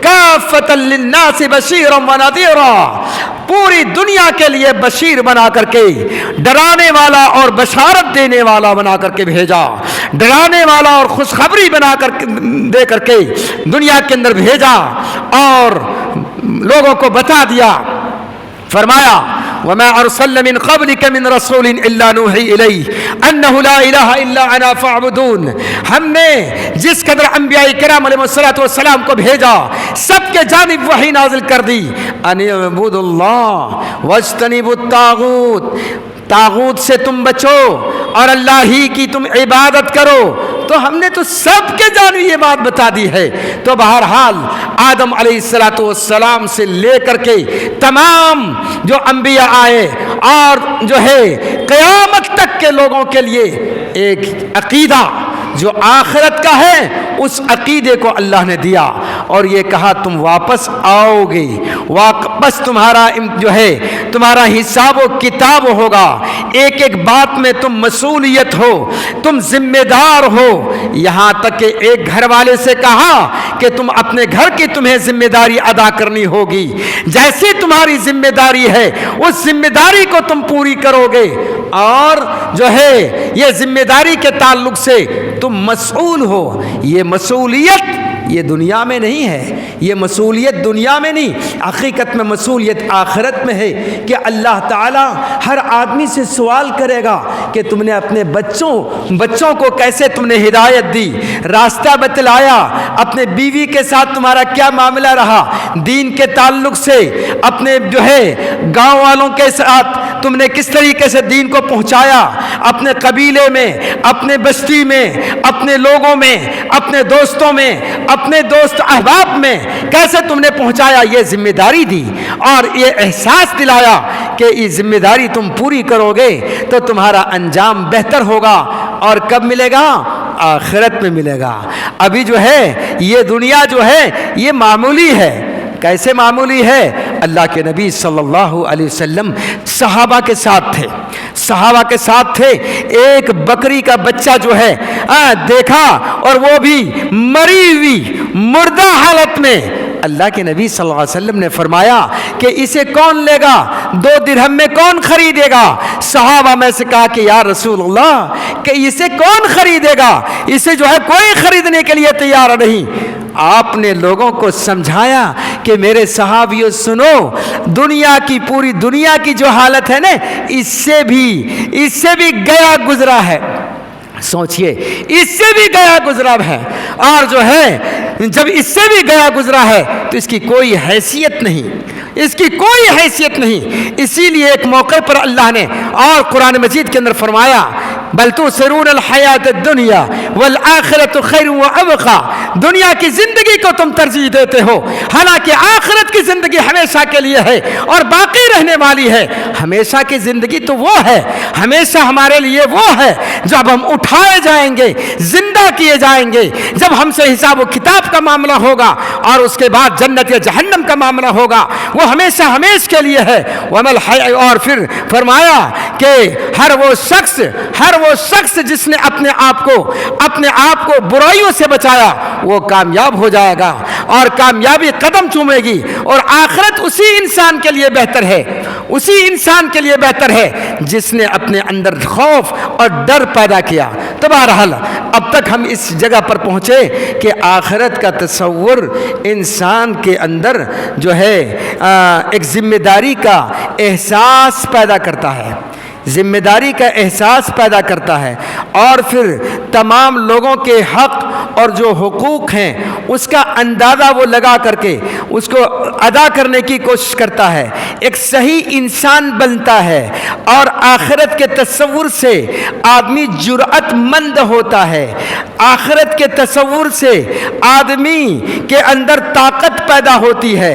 کافۃ للناس بشیرا ونذیرا، پوری دنیا کے لیے بشیر بنا کر کے، ڈرانے والا اور بشارت دینے والا بنا کر کے بھیجا، ڈرانے والا اور خوشخبری بنا کر دے کر کے دنیا کے اندر بھیجا اور لوگوں کو بتا دیا. فرمایا وَمَا أَرْسَلْنَا مِنْ قَبْلِكَ مِنْ رَسُولٍ إِلَّا نُوحِي إِلَيْهِ أَنَّهُ لَا إِلَهَ إِلَّا أَنَا فَاعْبُدُونِ. ہم نے جس قدر انبیاء کرام علیہ السلام کو بھیجا سب کے جانب وحی نازل کر دی. أَنِ اعْبُدُوا اللَّهَ وَاجْتَنِبُوا الطَّاغُوتَ، طاغوت سے تم بچو اور اللہ ہی کی تم عبادت کرو. تو ہم نے تو سب کے جانب یہ بات بتا دی ہے. تو بہرحال آدم علیہ السلام سے لے کر کے تمام جو انبیاء آئے اور جو ہے قیامت تک کے لوگوں کے لیے ایک عقیدہ جو آخرت کا ہے اس عقیدے کو اللہ نے دیا اور یہ کہا تم واپس آؤ گے، واپس تمہارا جو ہے تمہارا حساب و کتاب ہوگا، ایک ایک بات میں تم مسئولیت ہو، تم ذمہ دار ہو. یہاں تک کہ ایک گھر والے سے کہا کہ تم اپنے گھر کی تمہیں ذمہ داری ادا کرنی ہوگی، جیسی تمہاری ذمہ داری ہے اس ذمہ داری کو تم پوری کرو گے اور جو ہے یہ ذمہ داری کے تعلق سے تم مسئول ہو. یہ مسئولیت یہ دنیا میں نہیں ہے، یہ مسئولیت دنیا میں نہیں، حقیقت میں مسئولیت آخرت میں ہے کہ اللہ تعالیٰ ہر آدمی سے سوال کرے گا کہ تم نے اپنے بچوں کو کیسے تم نے ہدایت دی، راستہ بتلایا، اپنے بیوی کے ساتھ تمہارا کیا معاملہ رہا، دین کے تعلق سے اپنے جو ہے گاؤں والوں کے ساتھ تم نے کس طریقے سے دین کو پہنچایا، اپنے قبیلے میں، اپنے بستی میں، اپنے لوگوں میں، اپنے دوستوں میں، اپنے دوست احباب میں کیسے تم نے پہنچایا، یہ ذمہ داری دی اور یہ احساس دلایا کہ یہ ذمہ داری تم پوری کرو گے تو تمہارا انجام بہتر ہوگا. اور کب ملے گا؟ آخرت میں ملے گا. ابھی جو ہے یہ دنیا جو ہے یہ معمولی ہے. کیسے معمولی ہے؟ اللہ کے نبی صلی اللہ علیہ وسلم صحابہ کے ساتھ تھے. ایک بکری کا بچہ جو ہے دیکھا اور وہ بھی مری ہوئی مردہ حالت میں. اللہ کے نبی صلی اللہ علیہ وسلم نے فرمایا کہ اسے کون لے گا، 2 درہم میں کون خریدے گا؟ صحابہ میں سے کہا کہ یا رسول اللہ کہ اسے کون خریدے گا، اسے جو ہے کوئی خریدنے کے لیے تیار نہیں. آپ نے لوگوں کو سمجھایا کہ میرے صحابیوں سنو، دنیا کی پوری دنیا کی جو حالت ہے نا اس سے بھی گیا گزرا ہے. سوچئے اس سے بھی گیا گزرا ہے اور جو ہے جب اس سے بھی گیا گزرا ہے تو اس کی کوئی حیثیت نہیں. اسی لیے ایک موقع پر اللہ نے اور قرآن مجید کے اندر فرمایا بل تؤثرون الحیات الدنیا والآخرۃ خیر وابقی. دنیا کی زندگی کو تم ترجیح دیتے ہو حالانکہ آخرت کی زندگی ہمیشہ کے لیے ہے اور باقی رہنے والی ہے. ہمیشہ کی زندگی تو وہ ہے، ہمیشہ ہمارے لیے وہ ہے جب ہم اٹھائے جائیں گے، زندہ کیے جائیں گے، جب ہم سے حساب و کتاب کا معاملہ ہوگا اور اس کے بعد جنت یا جہنم کا معاملہ ہوگا. وہ ہمیشہ کے لیے ہے. اور پھر فرمایا کہ ہر وہ شخص جس نے اپنے آپ کو برائیوں سے بچایا وہ کامیاب ہو جائے گا اور کامیابی قدم چومے گی. اور آخرت اسی انسان کے لیے بہتر ہے جس نے اپنے اندر خوف اور ڈر پیدا کیا. تو بہرحال اب تک ہم اس جگہ پر پہنچے کہ آخرت کا تصور انسان کے اندر جو ہے ایک ذمہ داری کا احساس پیدا کرتا ہے اور پھر تمام لوگوں کے حق اور جو حقوق ہیں اس کا اندازہ وہ لگا کر کے اس کو ادا کرنے کی کوشش کرتا ہے. ایک صحیح انسان بنتا ہے اور آخرت کے تصور سے آدمی جرأت مند ہوتا ہے. آخرت کے تصور سے آدمی کے اندر طاقت پیدا ہوتی ہے،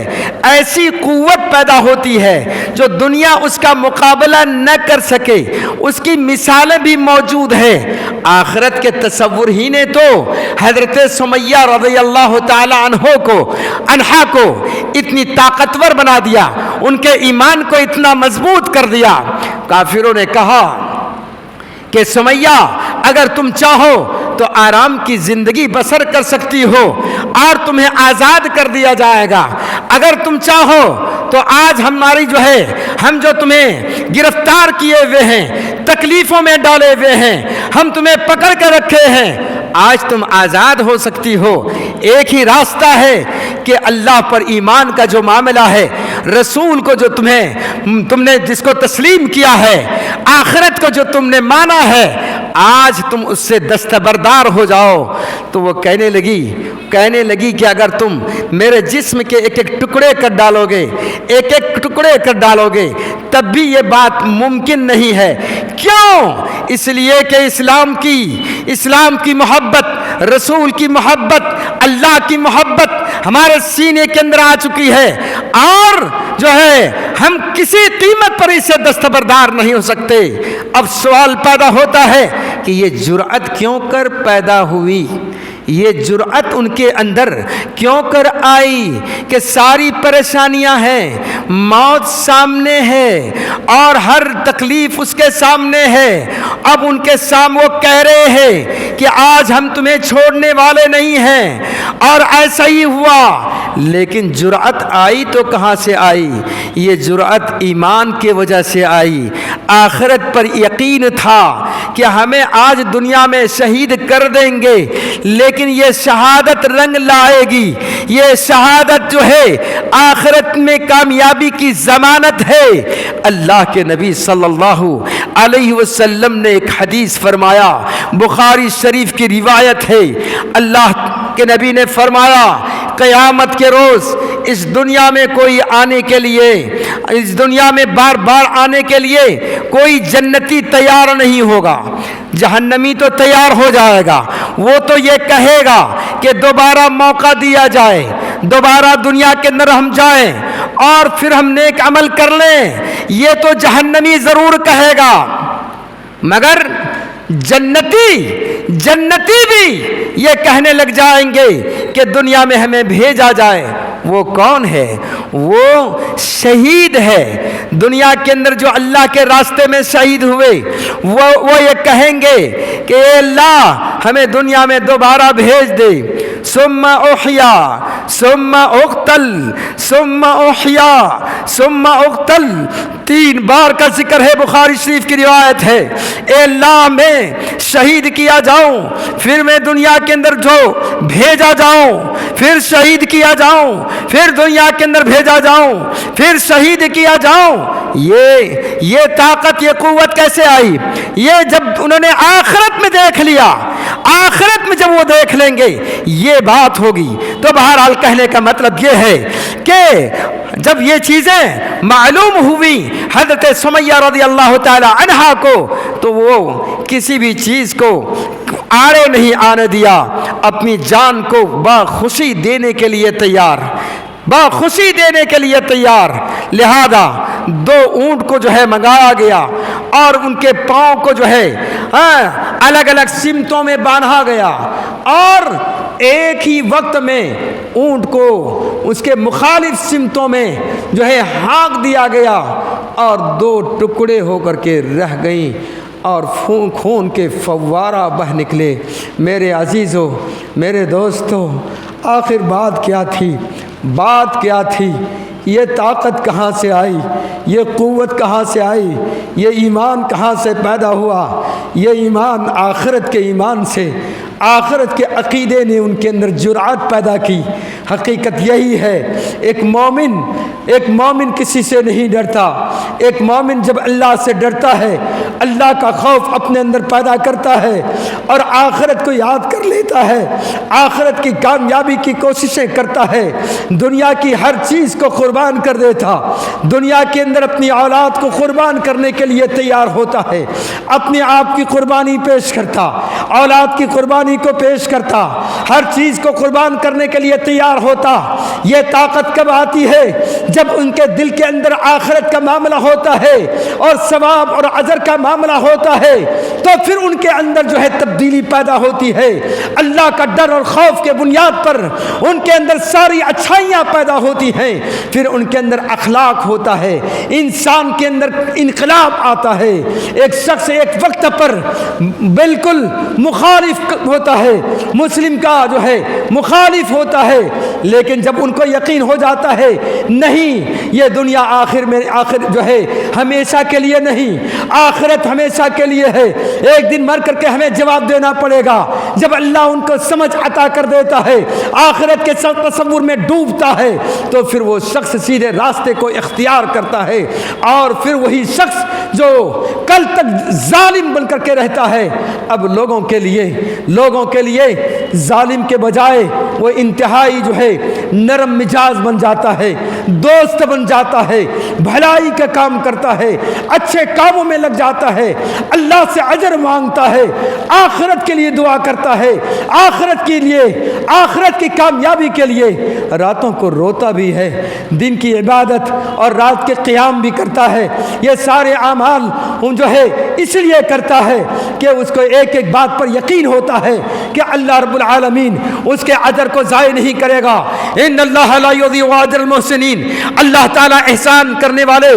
ایسی قوت پیدا ہوتی ہے جو دنیا اس کا مقابلہ نہ کر سکے. اس کی مثالیں بھی موجود ہیں. آخرت کے تصور ہی نے تو حضرت سمیہ رضی اللہ تعالی عنہا کو اتنی طاقتور بنا دیا، ان کے ایمان کو اتنا مضبوط کر دیا. کافروں نے کہا کہ سمیہ اگر تم چاہو تو آرام کی زندگی بسر کر سکتی ہو اور تمہیں آزاد کر دیا جائے گا. اگر تم چاہو تو آج ہماری جو ہے ہم جو تمہیں گرفتار کیے ہوئے ہیں، تکلیفوں میں ڈالے ہوئے ہیں، ہم تمہیں پکڑ کر رکھے ہیں، آج تم آزاد ہو سکتی ہو۔ ایک ہی راستہ ہے کہ اللہ پر ایمان کا جو معاملہ ہے، رسول کو جو تم نے جس کو تسلیم کیا ہے، آخرت کو جو تم نے مانا ہے، آج تم اس سے دستبردار ہو جاؤ۔ تو وہ کہنے لگی کہ اگر تم میرے جسم کے ایک ایک ٹکڑے کر ڈالو گے، ایک ایک ٹکڑے کر ڈالو گے، تب بھی یہ بات ممکن نہیں ہے۔ کیوں؟ اس لیے کہ اسلام کی محبت، رسول کی محبت، اللہ کی محبت ہمارے سینے کے اندر آ چکی ہے، اور جو ہے ہم کسی قیمت پر اسے دستبردار نہیں ہو سکتے۔ اب سوال پیدا ہوتا ہے کہ یہ جرأت کیوں کر پیدا ہوئی، یہ جرأت ان کے اندر کیوں کر آئی کہ ساری پریشانیاں ہیں، موت سامنے ہے اور ہر تکلیف اس کے سامنے ہے۔ اب ان کے سامنے وہ کہہ رہے ہیں کہ آج ہم تمہیں چھوڑنے والے نہیں ہیں، اور ایسا ہی ہوا۔ لیکن جرأت آئی تو کہاں سے آئی؟ یہ جرأت ایمان کی وجہ سے آئی۔ آخرت پر یقین تھا کہ ہمیں آج دنیا میں شہید کر دیں گے، لیکن یہ شہادت رنگ لائے گی، یہ شہادت جو ہے آخرت میں کامیابی کی ضمانت ہے۔ اللہ کے نبی صلی اللہ علیہ وسلم نے ایک حدیث فرمایا، بخاری شریف کی روایت ہے، اللہ کے نبی نے فرمایا قیامت کے روز اس دنیا میں کوئی آنے کے لیے، اس دنیا میں بار بار آنے کے لیے کوئی جنتی تیار نہیں ہوگا، جہنمی تو تیار ہو جائے گا۔ وہ تو یہ کہے گا کہ دوبارہ موقع دیا جائے، دوبارہ دنیا کے اندر ہم جائیں اور پھر ہم نیک عمل کر لیں، یہ تو جہنمی ضرور کہے گا۔ مگر جنتی بھی یہ کہنے لگ جائیں گے کہ دنیا میں ہمیں بھیجا جائے۔ وہ کون ہے؟ وہ شہید ہے۔ دنیا کے اندر جو اللہ کے راستے میں شہید ہوئے، وہ یہ کہیں گے کہ اے اللہ ہمیں دنیا میں دوبارہ بھیج دے۔ ثم احیا ثم اقتل ثم احیا ثم اقتل، 3 بار کا ذکر ہے، بخاری شریف کی روایت ہے۔ اے اللہ میں شہید کیا جاؤں، پھر میں دنیا کے اندر جو بھیجا جاؤں، پھر شہید کیا جاؤں، پھر دنیا کے اندر بھیجا جاؤں، پھر شہید کیا جاؤں۔ یہ طاقت، یہ قوت کیسے آئی؟ یہ جب انہوں نے آخرت میں دیکھ لیا، آخرت میں جب وہ دیکھ لیں گے یہ بات ہوگی۔ تو بہرحال کہنے کا مطلب یہ ہے کہ جب یہ چیزیں معلوم ہوئی حضرت سمیہ رضی اللہ تعالی عنہا کو، تو وہ کسی بھی چیز کو آڑے نہیں آنے دیا، اپنی جان کو باخوشی دینے کے لیے تیار، باخوشی دینے کے لیے تیار۔ لہذا 2 اونٹ کو جو ہے منگایا گیا اور ان کے پاؤں کو جو ہے الگ الگ سمتوں میں باندھا گیا، اور ایک ہی وقت میں اونٹ کو اس کے مخالف سمتوں میں جو ہے ہانک دیا گیا، اور 2 ٹکڑے ہو کر کے رہ گئیں اور خون کے فوارہ بہ نکلے۔ میرے عزیزو، میرے دوستو، آخر بات کیا تھی؟ بات کیا تھی؟ یہ طاقت کہاں سے آئی؟ یہ قوت کہاں سے آئی؟ یہ ایمان کہاں سے پیدا ہوا؟ یہ ایمان آخرت کے ایمان سے، آخرت کے عقیدے نے ان کے اندر جرأت پیدا کی۔ حقیقت یہی ہے، ایک مومن کسی سے نہیں ڈرتا۔ ایک مومن جب اللہ سے ڈرتا ہے، اللہ کا خوف اپنے اندر پیدا کرتا ہے اور آخرت کو یاد کر لیتا ہے، آخرت کی کامیابی کی کوششیں کرتا ہے، دنیا کی ہر چیز کو قربان کر دیتا، دنیا کے اندر اپنی اولاد کو قربان کرنے کے لیے تیار ہوتا ہے، اپنے آپ کی قربانی پیش کرتا، اولاد کی قربانی کو پیش کرتا، ہر چیز کو قربان کرنے کے لیے تیار ہوتا۔ یہ طاقت کب آتی ہے؟ جب ان کے دل کے اندر آخرت کا معاملہ ہوتا ہے اور ثواب اور اجر کا معاملہ ہوتا ہے، تو پھر ان کے اندر جو ہے تبدیلی پیدا ہوتی ہے۔ اللہ کا ڈر اور خوف کے بنیاد پر ان کے اندر ساری اچھائیاں پیدا ہوتی ہیں، پھر ان کے اندر اخلاق ہوتا ہے، انسان کے اندر انقلاب آتا ہے۔ ایک شخص ایک وقت پر بالکل مخالف ہوتا ہے, مسلم کا جو ہے مخالف ہوتا ہے, لیکن جب ان کو یقین ہو جاتا ہے نہیں یہ دنیا آخر جو ہے ہمیشہ کے لیے نہیں, آخرت ہمیشہ کے لیے ہے, ایک دن مر کر کے ہمیں جواب دینا پڑے گا. جب اللہ ان کو سمجھ عطا کر دیتا ہے, آخرت کے تصور میں ڈوبتا ہے, تو پھر وہ شخص سیدھے راستے کو اختیار کرتا ہے. اور پھر وہی شخص جو کل تک ظالم بن کر کے رہتا ہے, اب لوگوں کے لیے ظالم کے بجائے وہ انتہائی جو ہے نرم مزاج بن جاتا ہے, دوست بن جاتا ہے, بھلائی کا کام کرتا ہے, اچھے کاموں میں لگ جاتا ہے, اللہ سے اجر مانگتا ہے, آخرت کے لیے دعا کرتا ہے, آخرت کی کامیابی کے لیے راتوں کو روتا بھی ہے, دن کی عبادت اور رات کے قیام بھی کرتا ہے. یہ سارے اعمال جو ہے اس لیے کرتا ہے کہ اس کو ایک ایک بات پر یقین ہوتا ہے کہ اللہ رب العالمین اس کے اجر کو ضائع نہیں کرے گا. ان اللہ لا یضیع اجر المحسنین, اللہ تعالیٰ احسان کرنے والے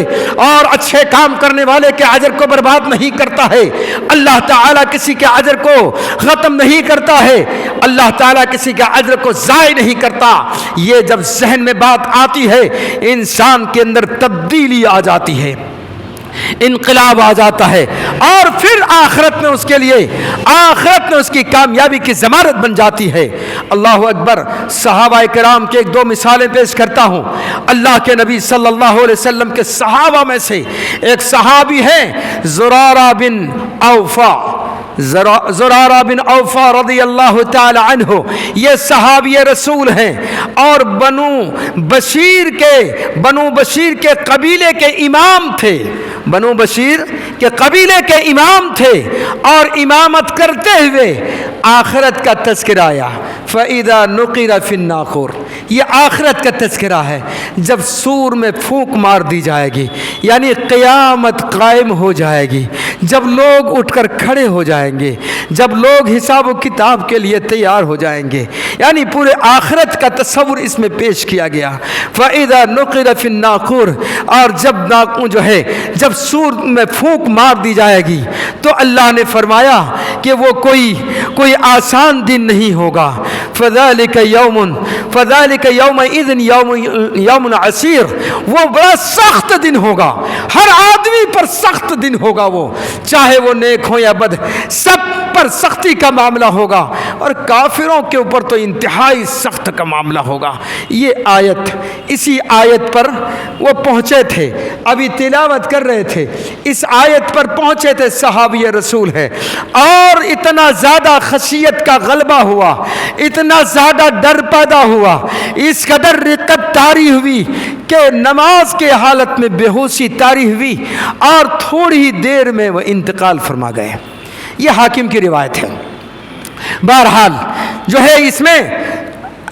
اور اچھے کام کرنے والے کے اجر کو برباد نہیں کرتا ہے. اللہ تعالیٰ کسی کے اجر کو ختم نہیں کرتا ہے, اللہ تعالیٰ کسی کے اجر کو ضائع نہیں کرتا. یہ جب ذہن میں بات آتی ہے انسان کے اندر تبدیلی آ جاتی ہے, انقلاب آ جاتا ہے, اور پھر آخرت میں اس کی کامیابی کی ضمانت بن جاتی ہے. اللہ اکبر. صحابہ کرام کے ایک دو مثالیں پیش کرتا ہوں. اللہ کے نبی صلی اللہ علیہ وسلم کے صحابہ میں سے ایک صحابی ہیں زرارہ بن اوفا رضی اللہ تعالی عنہ. یہ صحابی رسول ہیں اور بنو بشیر کے قبیلے کے امام تھے. بنو بشیر کے قبیلے کے امام تھے اور امامت کرتے ہوئے آخرت کا تذکرہ آیا. فَإِذَا نُقِرَ فِي النَّاقُورِ, یہ آخرت کا تذکرہ ہے. جب سور میں پھونک مار دی جائے گی یعنی قیامت قائم ہو جائے گی, جب لوگ اٹھ کر کھڑے ہو جائیں گے, جب لوگ حساب و کتاب کے لیے تیار ہو جائیں گے, یعنی پورے آخرت کا تصور اس میں پیش کیا گیا. فَإِذَا نُقِرَ فِي النَّاقُورِ, اور جب سور میں پھونک مار دی جائے گی تو اللہ نے فرمایا کہ وہ کوئی آسان دن نہیں ہوگا. فَذَلِكَ يَوْمَئِذٍ يَوْمٌ عَسِيرٌ, وہ بڑا سخت دن ہوگا, ہر آدمی پر سخت دن ہوگا. وہ چاہے وہ نیک ہو یا بد, سب پر سختی کا معاملہ ہوگا, اور کافروں کے اوپر تو انتہائی سخت کا معاملہ ہوگا. اسی آیت پر وہ پہنچے تھے, ابھی تلاوت کر رہے تھے, اس آیت پر پہنچے تھے. صحابی رسول ہے اور اتنا زیادہ خشیت کا غلبہ ہوا, اتنا زیادہ ڈر پیدا ہوا, اس قدر رقت طاری ہوئی کہ نماز کے حالت میں بے ہوشی طاری ہوئی اور تھوڑی ہی دیر میں وہ انتقال فرما گئے. یہ حاکم کی روایت ہے. بہرحال جو ہے اس میں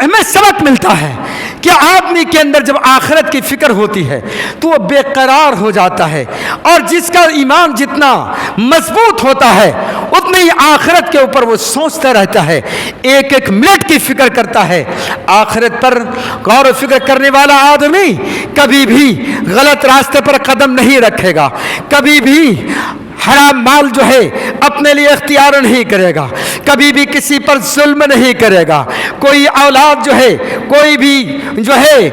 ہمیں سبق ملتا ہے کہ آدمی کے اندر جب آخرت کی فکر ہوتی ہے تو وہ بے قرار ہو جاتا ہے, اور جس کا ایمان جتنا مضبوط ہوتا ہے اتنی ہی آخرت کے اوپر وہ سوچتا رہتا ہے, ایک ایک منٹ کی فکر کرتا ہے. آخرت پر غور و فکر کرنے والا آدمی کبھی بھی غلط راستے پر قدم نہیں رکھے گا, کبھی بھی حرام مال جو ہے اپنے لیے اختیار نہیں کرے گا, کبھی بھی کسی پر ظلم نہیں کرے گا. کوئی اولاد جو ہے, کوئی بھی جو ہے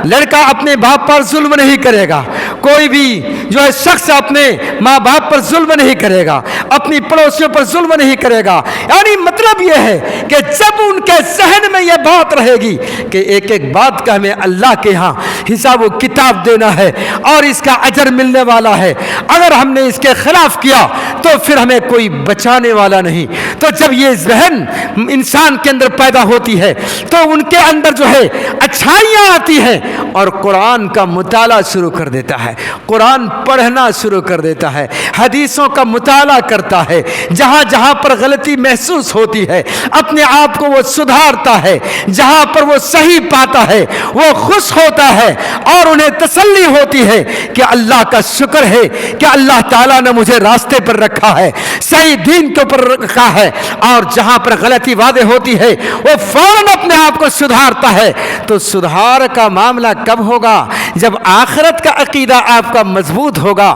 لڑکا اپنے باپ پر ظلم نہیں کرے گا, کوئی بھی جو ہے شخص اپنے ماں باپ پر ظلم نہیں کرے گا, اپنی پڑوسیوں پر ظلم نہیں کرے گا. یعنی مطلب یہ ہے کہ جب ان کے ذہن میں یہ بات رہے گی کہ ایک ایک بات کا ہمیں اللہ کے ہاں حساب و کتاب دینا ہے اور اس کا اجر ملنے والا ہے, اگر ہم نے اس کے خلاف کیا تو پھر ہمیں کوئی بچانے والا نہیں. تو جب یہ ذہن انسان کے اندر پیدا ہوتی ہے تو ان کے اندر جو ہے اچھائیاں آتی ہیں اور قرآن کا مطالعہ شروع کر دیتا ہے, قرآن پڑھنا شروع کر دیتا ہے, حدیثوں کا مطالعہ کرتا ہے, جہاں جہاں پر غلطی محسوس ہوتی ہے اپنے آپ کو وہ سدھارتا ہے, جہاں پر وہ صحیح پاتا ہے وہ خوش ہوتا ہے اور انہیں تسلی ہوتی ہے کہ اللہ کا شکر ہے کہ اللہ تعالیٰ نے مجھے راستے پر رکھا ہے, صحیح دین کے اوپر رکھا ہے. اور جہاں پر غلطی واضح ہوتی ہے وہ فوراً اپنے آپ کو سدھارتا ہے. تو سدھار کا معاملہ کب ہوگا؟ جب آخرت کا عقیدہ آپ کا مضبوط ہوگا,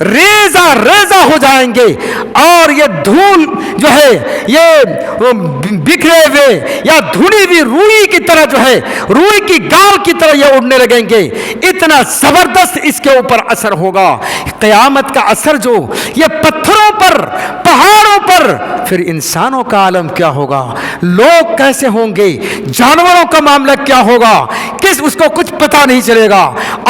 ریزہ ریزہ ہو جائیں گے اور یہ دھول جو ہے یہ بکھرے ہوئے یا دھلی ہوئی روئی کی طرح جو ہے روئی کی گال کی طرح یہ اڑنے لگیں گے. اتنا زبردست اس کے اوپر اثر ہوگا. قیامت کا اثر جو یہ پتھروں پر پہاڑوں پر، پھر انسانوں کا عالم کیا ہوگا، لوگ کیسے ہوں گے، جانوروں کا معاملہ کیا ہوگا، اس کو کچھ پتہ نہیں چلے گا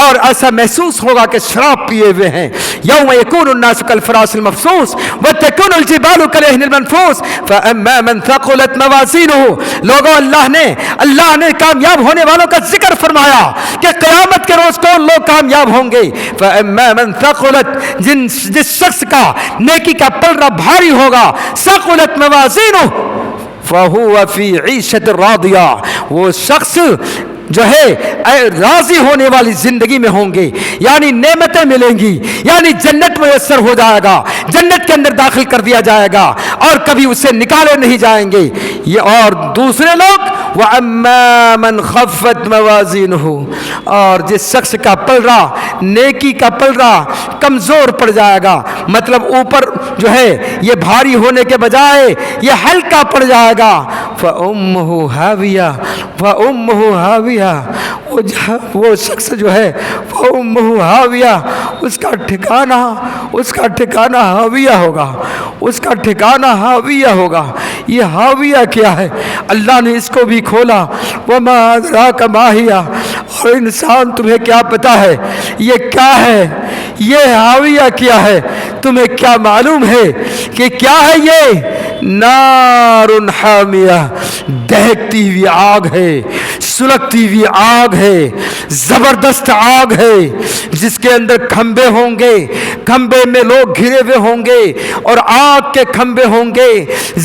اور ایسا محسوس ہوگا کہ شراب پیے ہوئے ہیں. یوم یکون الناس کالفراش المبثوث وتکون الجبال کالعہن المنفوش فاما من ثقلت موازینہ. لوگوں اللہ نے کامیاب ہونے والوں کا ذکر فرمایا کہ قیامت کے روز کون لوگ کامیاب ہوں گے. فاما من ثقلت، جس شخص کا نیکی کا پلڑا بھاری ہوگا، ثقلت موازینہ فہو فی عیشۃ راضیہ، وہ شخص جو ہے راضی ہونے والی زندگی میں ہوں گے، یعنی نعمتیں ملیں گی، یعنی جنت میسر ہو جائے گا، جنت کے اندر داخل کر دیا جائے گا اور کبھی اسے نکالے نہیں جائیں گے. یہ اور دوسرے لوگ وَأَمَّا مَنْ خَفَّتْ مَوَازِينُهُ، اور جس شخص کا پلڑا نیکی کا پلڑا کمزور پڑ جائے گا، مطلب اوپر جو ہے یہ بھاری ہونے کے بجائے یہ ہلکا پڑ جائے گا. فَأُمُّهُ هَاوِيَةٌ فَأُمُّهُ هَاوِيَةٌ، وہ شخص جو ہے فَأُمُّهُ هَاوِيَةٌ، اس کا ٹھکانہ ہاویہ ہوگا، اس کا ٹھکانہ ہاویہ ہوگا. یہ ہاویہ کیا ہے؟ اللہ نے اس کو بھی کھولا. وَمَا أَدْرَاكَ مَا هِيَ، اور انسان تمہیں کیا پتا ہے یہ کیا ہے، یہ ہاویہ کیا ہے، تمہیں کیا معلوم ہے کہ کیا ہے؟ یہ نار حامیہ، دہکتی ہوئی آگ ہے، سلگتی ہوئی آگ ہے، زبردست آگ ہے جس کے اندر کھمبے ہوں گے، کھمبے میں لوگ گھرے ہوئے ہوں گے اور آگ کے کھمبے ہوں گے،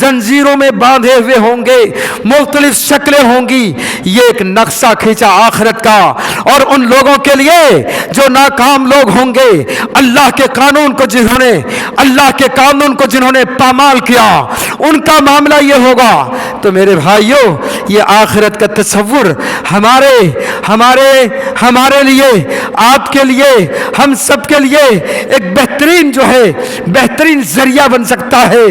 زنجیروں میں باندھے ہوئے ہوں گے، مختلف شکلیں ہوں گی. یہ ایک نقشہ کھینچا آخرت کا، اور ان لوگوں کے لیے جو ناکام لوگ ہوں گے، اللہ کے قانون کو جنہوں نے پامال کیا، ان کا معاملہ یہ ہوگا. تو میرے بھائیوں، یہ آخرت کا تصور ہمارے لیے، آپ کے لیے، ہم سب کے لیے ایک بہترین ذریعہ بن سکتا ہے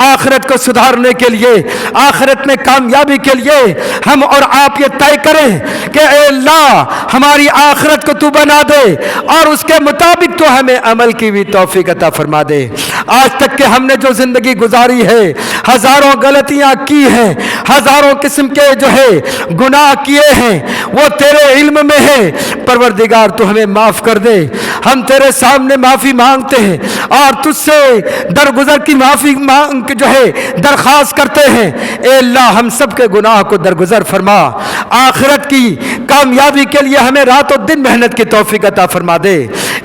آخرت کو سدھارنے کے لیے، آخرت میں کامیابی کے لیے. ہم اور آپ یہ طے کریں کہ اے اللہ ہماری آخرت کو تو بنا دے اور اس کے مطابق تو ہمیں عمل کی بھی توفیق عطا فرما دے. آج تک کہ ہم نے جو زندگی گزاری ہے، ہزاروں غلطیاں کی ہیں، ہزاروں قسم کے جو ہے گناہ کیے ہیں، وہ تیرے علم میں ہے. پروردگار تو ہمیں معاف کر دے. ہم تیرے سامنے معافی مانگتے ہیں اور تجھ سے درگزر کی معافی جو ہے درخواست کرتے ہیں. اے اللہ ہم سب کے گناہ کو درگزر فرما. آخرت کی کامیابی کے لیے ہمیں رات و دن محنت کی توفیق عطا فرما دے.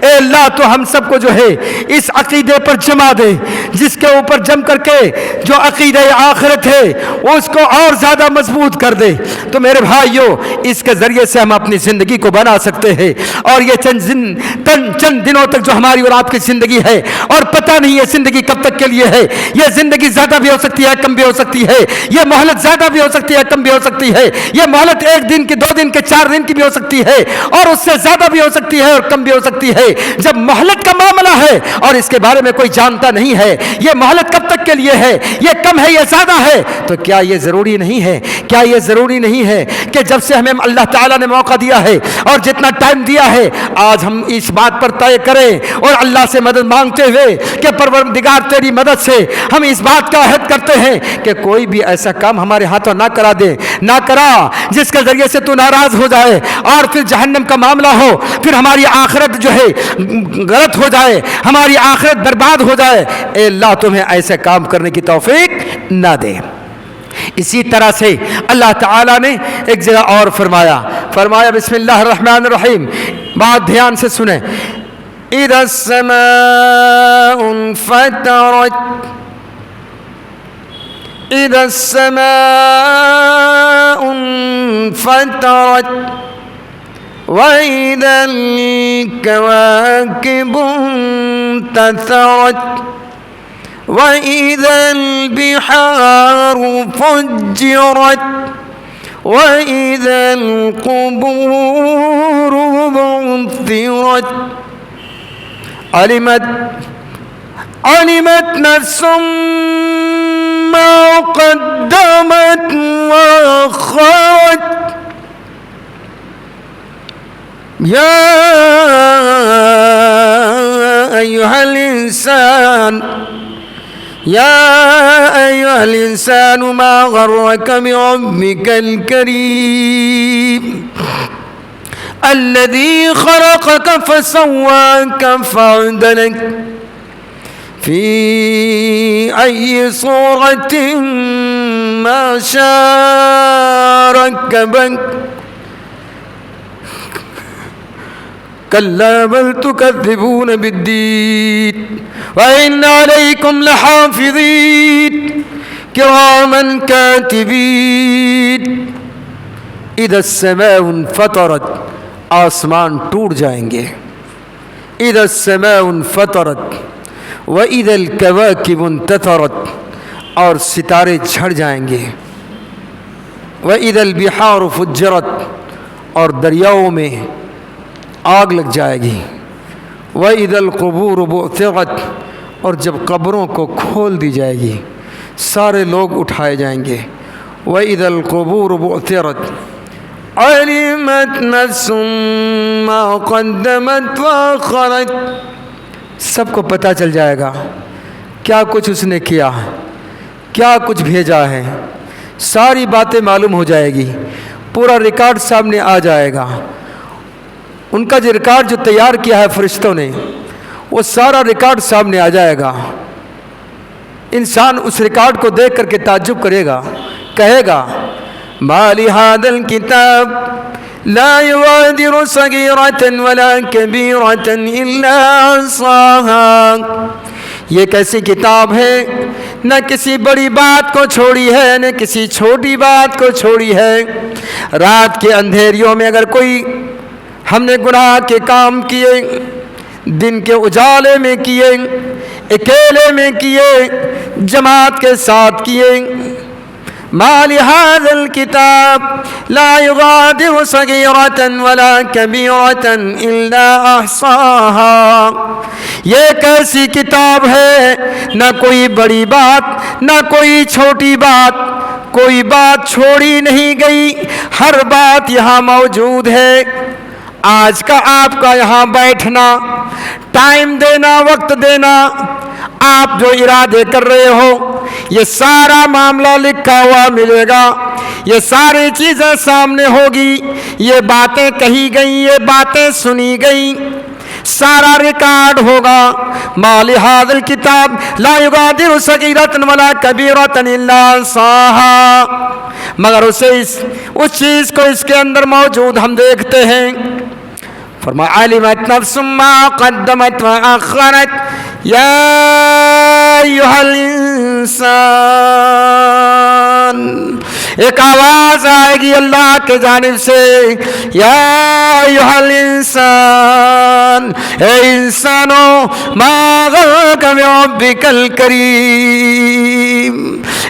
اے اللہ تو ہم سب کو جو ہے اس عقیدے پر جما دے جس کے اوپر جم کر کے جو عقیدہ آخرت ہے اس کو اور زیادہ مضبوط کر دے. تو میرے بھائیوں، اس کے ذریعے سے ہم اپنی زندگی کو بنا سکتے ہیں. اور یہ چند دنوں تک جو ہماری اور آپ کی زندگی ہے، اور پتہ نہیں یہ زندگی کب تک کے لیے ہے، یہ زندگی زیادہ بھی ہو سکتی ہے، کم بھی ہو سکتی ہے، یہ مہلت زیادہ بھی ہو سکتی ہے، کم بھی ہو سکتی ہے، یہ مہلت 1 دن کی، 2 دن کے، 4 دن کی بھی ہو سکتی ہے، اور اس سے زیادہ بھی ہو سکتی ہے اور کم بھی ہو سکتی ہے. جب مہلت کا معاملہ ہے اور اس کے بارے میں کوئی جانتا نہیں ہے یہ مہلت کب تک کے لیے ہے، یہ کم ہے، یہ زیادہ ہے، تو کیا یہ ضروری نہیں ہے کہ جب سے ہمیں اللہ تعالیٰ نے موقع دیا ہے اور جتنا ٹائم دیا ہے، آج ہم اس بات پر طے کریں اور اللہ سے مدد مانگتے ہوئے کہ پروردگار تیری مدد سے ہم اس بات کا عہد کرتے ہیں کہ کوئی بھی ایسا کام ہمارے ہاتھوں نہ کرا جس کے ذریعے سے تو ناراض ہو جائے اور پھر جہنم کا معاملہ ہو، پھر ہماری آخرت جو ہے غلط ہو جائے، ہماری آخرت برباد ہو جائے. اے اللہ تمہیں ایسے کام کرنے کی توفیق نہ دے. اسی طرح سے اللہ تعالیٰ نے ایک جگہ اور فرمایا بسم اللہ الرحمن الرحیم، بات دھیان سے سنیں. اذا السماء انفطرت، اذا السماء انفطرت وَإِذَا الْكَوَاكِبُ انتَثَرَتْ وَإِذَا الْبِحَارُ فُجِّرَتْ وَإِذَا الْقُبُورُ بُعْثِرَتْ. علمت نفس ما قدمت وأخرت يا أيها الإنسان ما غرك بربك الكريم الذي خلقك فسواك فعدلك في أي صورة ما شاء ركبك كلا بل تكذبون بالدين وإن عليكم لحافظين كراما كاتبين إذا السماء انفطرت آسمان ٹوٹ جائیں گے اذا السماء انفطرت واذا الكواكب انتثرت اور ستارے جھڑ جائیں گے واذا البحار فجرت اور دریاؤں میں آگ لگ جائے گی واذا القبور بعثرت اور جب قبروں کو کھول دی جائے گی سارے لوگ اٹھائے جائیں گے واذا القبور بعثرت علمت نفس ما قدمت واخرت سب کو پتہ چل جائے گا کیا کچھ اس نے کیا کیا کچھ بھیجا ہے ساری باتیں معلوم ہو جائے گی پورا ریکارڈ سامنے آ جائے گا ان کا جو ریکارڈ جو تیار کیا ہے فرشتوں نے وہ سارا ریکارڈ سامنے آ جائے گا انسان اس ریکارڈ کو دیکھ کر کے تعجب کرے گا کہے گا ما لهذا الكتاب لا يغادر صغيرة ولا كبيرة إلا أحصاها یہ کیسی کتاب ہے نہ کسی بڑی بات کو چھوڑی ہے نہ کسی چھوٹی بات کو چھوڑی ہے رات کے اندھیریوں میں اگر کوئی ہم نے گناہ کے کام کیے دن کے اجالے میں کیے اکیلے میں کیے جماعت کے ساتھ کیے ما لهذا الكتاب لا يغادر صغيرة ولا كبيرة إلا أحصاها یہ کیسی کتاب ہے نہ کوئی بڑی بات نہ کوئی چھوٹی بات کوئی بات چھوڑی نہیں گئی ہر بات یہاں موجود ہے آج کا آپ کا یہاں بیٹھنا ٹائم دینا وقت دینا آپ جو ارادے کر رہے ہو یہ سارا معاملہ لکھا ہوا ملے گا یہ ساری چیزیں سامنے ہوگی یہ باتیں کہی گئیں یہ باتیں سنی گئیں سارا ریکارڈ ہوگا ما لهذا الكتاب لا يغادر صغيرة ولا كبيرة الا احصاها مگر اس چیز کو اس کے اندر موجود ہم دیکھتے ہیں فرمایا علمت نفس ما قدمت واخرت یا ایھا الانسان ایک آواز آئے گی اللہ کے جانب سے یا ایھا الانسان اے انسانو ما غرک بربک الکریم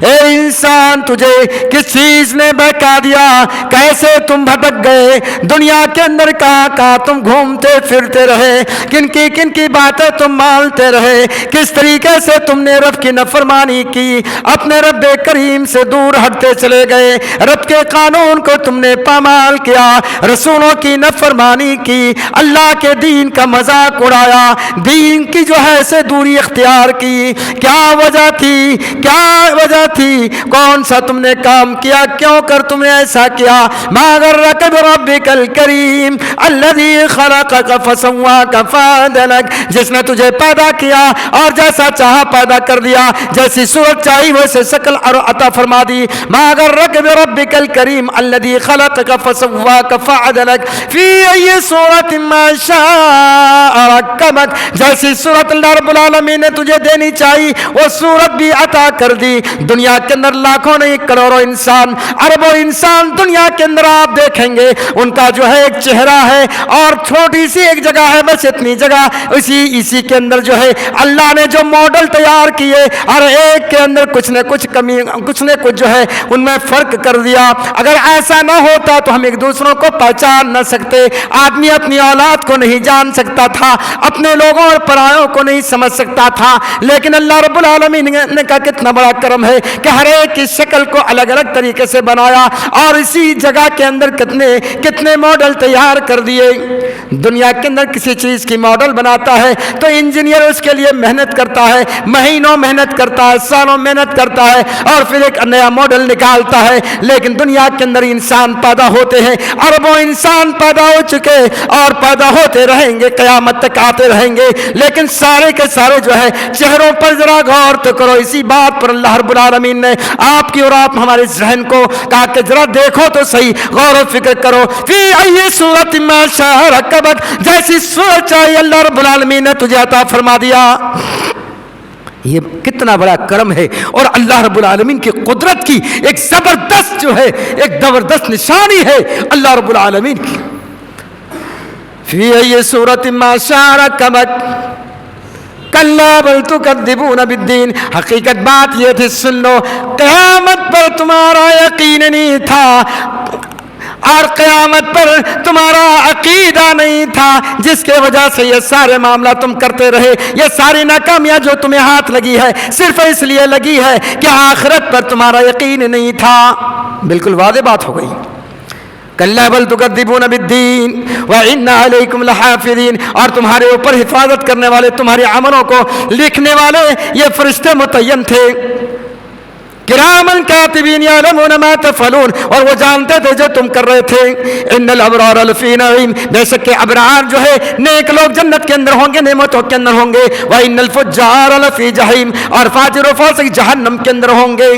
اے انسان تجھے کس چیز نے بہکا دیا کیسے تم بھٹک گئے دنیا کے اندر کہاں تم گھومتے پھرتے رہے کن کی باتیں تم مانتے رہے کس طریقے سے تم نے رب کی نافرمانی کی اپنے رب کریم سے دور ہٹتے چلے گئے رب کے قانون کو تم نے پامال کیا رسولوں کی نافرمانی کی اللہ کے دین کا مذاق اڑایا دین کی جو ہے سے دوری اختیار کی کیا وجہ تھی کون سا تم نے کام کیا کیوں کر تم نے ایسا کیا ما غرک بربک الکریم الذی خلقک فسواک فعدلک جس نے تجھے پیدا کیا اور جیسا چاہا پیدا کر دیا جیسی صورت چاہی ویسے شکل عطا فرما دی ما غرک بربک الکریم الذی خلقک فسواک فعدلک فی ای صورت ما شاء رکبک جیسی صورت اللہ رب العالمین نے تجھے دینی چاہی وہ صورت بھی عطا کر دی دنیا کے اندر لاکھوں نہیں کروڑوں انسان اربوں انسان دنیا کے اندر آپ دیکھیں گے ان کا جو ہے ایک چہرہ ہے اور چھوٹی سی ایک جگہ ہے بس اتنی جگہ اسی کے اندر جو ہے اللہ نے جو ماڈل تیار کیے ہر ایک کے اندر کچھ نہ کچھ کمی کچھ نہ کچھ جو ہے ان میں فرق کر دیا۔ اگر ایسا نہ ہوتا تو ہم ایک دوسروں کو پہچان نہ سکتے۔ آدمی اپنی اولاد کو نہیں جان سکتا تھا، اپنے لوگوں اور پرایوں کو نہیں سمجھ سکتا تھا، لیکن اللہ رب العالمین نے کہا کتنا بڑا کرم ہے کہ ہر ایک کی شکل کو الگ الگ طریقے سے بنایا اور اسی جگہ کے اندر کتنے ماڈل تیار کر دیے۔ دنیا کے اندر کسی چیز کی ماڈل بناتا ہے تو انجینئر اس کے لیے محنت کرتا ہے، مہینوں محنت کرتا ہے، سالوں محنت کرتا ہے اور پھر ایک نیا ماڈل نکالتا ہے۔ لیکن دنیا کے اندر انسان پیدا ہوتے ہیں، اربوں انسان پیدا ہو چکے اور پیدا ہوتے رہیں گے، قیامت تک آتے رہیں گے، لیکن سارے کے سارے جو ہے چہروں پر ذرا غور تو کرو۔ اسی بات پر اللہ رب العالمین نے آپ کی اور آپ ہمارے ذہن کو کہا کہ ذرا دیکھو تو صحیح، غور و فکر کرو۔ فی ای صورت ما شاء رکبک، جیسی صورت چاہیے اللہ رب العالمین نے تجھے عطا فرما دیا۔ یہ کتنا بڑا کرم ہے اور اللہ رب العالمین کی قدرت کی ایک زبردست جو ہے ایک زبردست نشانی ہے اللہ رب العالمین کی۔ فی ای صورت ما شاء رکبک کلا بل تکذبون بالدین، حقیقت بات یہ تھی، سن لو، قیامت پر تمہارا یقین نہیں تھا اور قیامت پر تمہارا عقیدہ نہیں تھا، جس کے وجہ سے یہ سارے معاملہ تم کرتے رہے۔ یہ ساری ناکامیاں جو تمہیں ہاتھ لگی ہے صرف اس لیے لگی ہے کہ آخرت پر تمہارا یقین نہیں تھا۔ بالکل واضح بات ہو گئی۔ کلا بل تکذبون بالدین وان علیکم لحافظین، اور تمہارے اوپر حفاظت کرنے والے، تمہارے عملوں کو لکھنے والے یہ فرشتے متعین تھے، کرامن کاتبین یعلمون ما تفعلون، اور وہ جانتے تھے جو تم کر رہے تھے۔ ان الابرار لفی نعیم، بے شک کہ ابرار جو ہے نیک لوگ جنت کے اندر ہوں گے، نعمتوں کے اندر ہوں گے۔ وان الفجار لفی جہیم، اور فاجر و فاسق جہنم کے اندر ہوں گے۔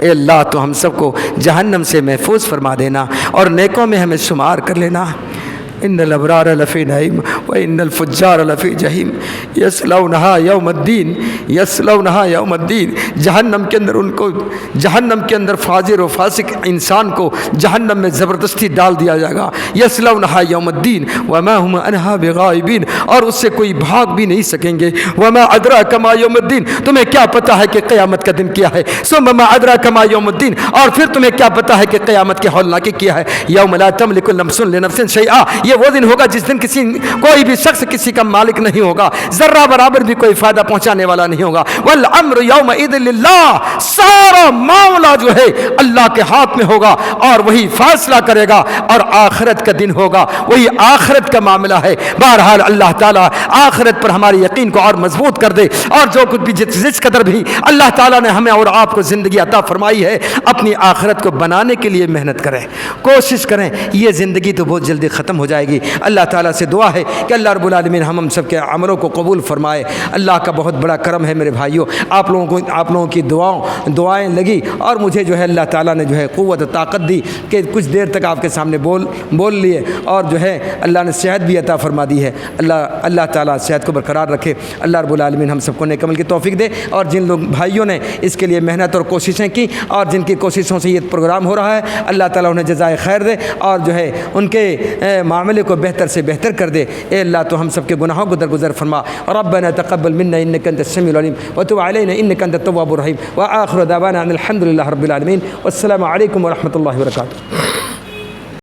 اے اللہ تو ہم سب کو جہنم سے محفوظ فرما دینا اور نیکوں میں ہمیں شمار کر لینا۔ ان الابرار لفی نعیم وان الفجار لفی جہیم یصلونہا یوم الدین، یصلونہا یوم الدین، جہنم کے اندر ان کو، جہنم کے اندر فاجر و فاسق انسان کو جہنم میں زبردستی ڈال دیا جائے گا۔ یصلونہا یوم الدین وما هم عنہا بغائبین، اور اس سے کوئی بھاگ بھی نہیں سکیں گے۔ وما ادراک ما یوم الدین، تمہیں کیا پتہ ہے کہ قیامت کا دن کیا ہے؟ ثم ما ادراک ما یوم الدین، اور پھر تمہیں کیا پتہ ہے کہ قیامت کے ہولناکی کیا ہے؟ یوم لا تملک نفس لنفس شیئا، یہ وہ دن ہوگا جس دن کوئی بھی شخص کسی کا مالک نہیں ہوگا، ذرہ برابر بھی کوئی فائدہ پہنچانے والا نہیں ہوگا۔ والامر یومئذ للہ، سارا معاملہ جو ہے اللہ کے ہاتھ میں ہوگا اور وہی فیصلہ کرے گا، اور آخرت کا دن ہوگا، وہی آخرت کا معاملہ ہے۔ بہرحال اللہ تعالیٰ آخرت پر ہماری یقین کو اور مضبوط کر دے، اور جو کچھ بھی جس قدر بھی اللہ تعالیٰ نے ہمیں اور آپ کو زندگی عطا فرمائی ہے، اپنی آخرت کو بنانے کے لیے محنت کریں، کوشش کریں۔ یہ زندگی تو بہت جلدی ختم ہو جائے گی۔ اللہ تعالیٰ سے دعا ہے کہ اللہ رب العالمین ہم سب کے عملوں کو قبول فرمائے۔ اللہ کا بہت بڑا کرم ہے میرے بھائیوں، آپ لوگوں کی دعائیں لگی اور مجھے جو ہے اللہ تعالیٰ نے جو ہے قوت و طاقت دی کہ کچھ دیر تک آپ کے سامنے بول لیے، اور جو ہے اللہ نے صحت بھی عطا فرما دی ہے۔ اللہ تعالیٰ صحت کو برقرار رکھے۔ اللہ رب العالمین ہم سب کو نیک عمل کی توفیق دے، اور جن لوگ بھائیوں نے اس کے لیے محنت اور کوششیں کی اور جن کی کوششوں سے یہ پروگرام ہو رہا ہے، اللہ تعالیٰ انہیں جزائے خیر دے اور جو ہے ان کے معاملے کو بہتر سے بہتر کر دے۔ اے اللہ تو ہم سب کے گناہوں کو درگزر فرما۔ ربنا تقبل منا انك انت السميع العليم وتب علينا انك انت التواب الرحيم، واخر دعوانا ان الحمد لله رب العالمين، والسلام عليكم ورحمة الله وبركاته۔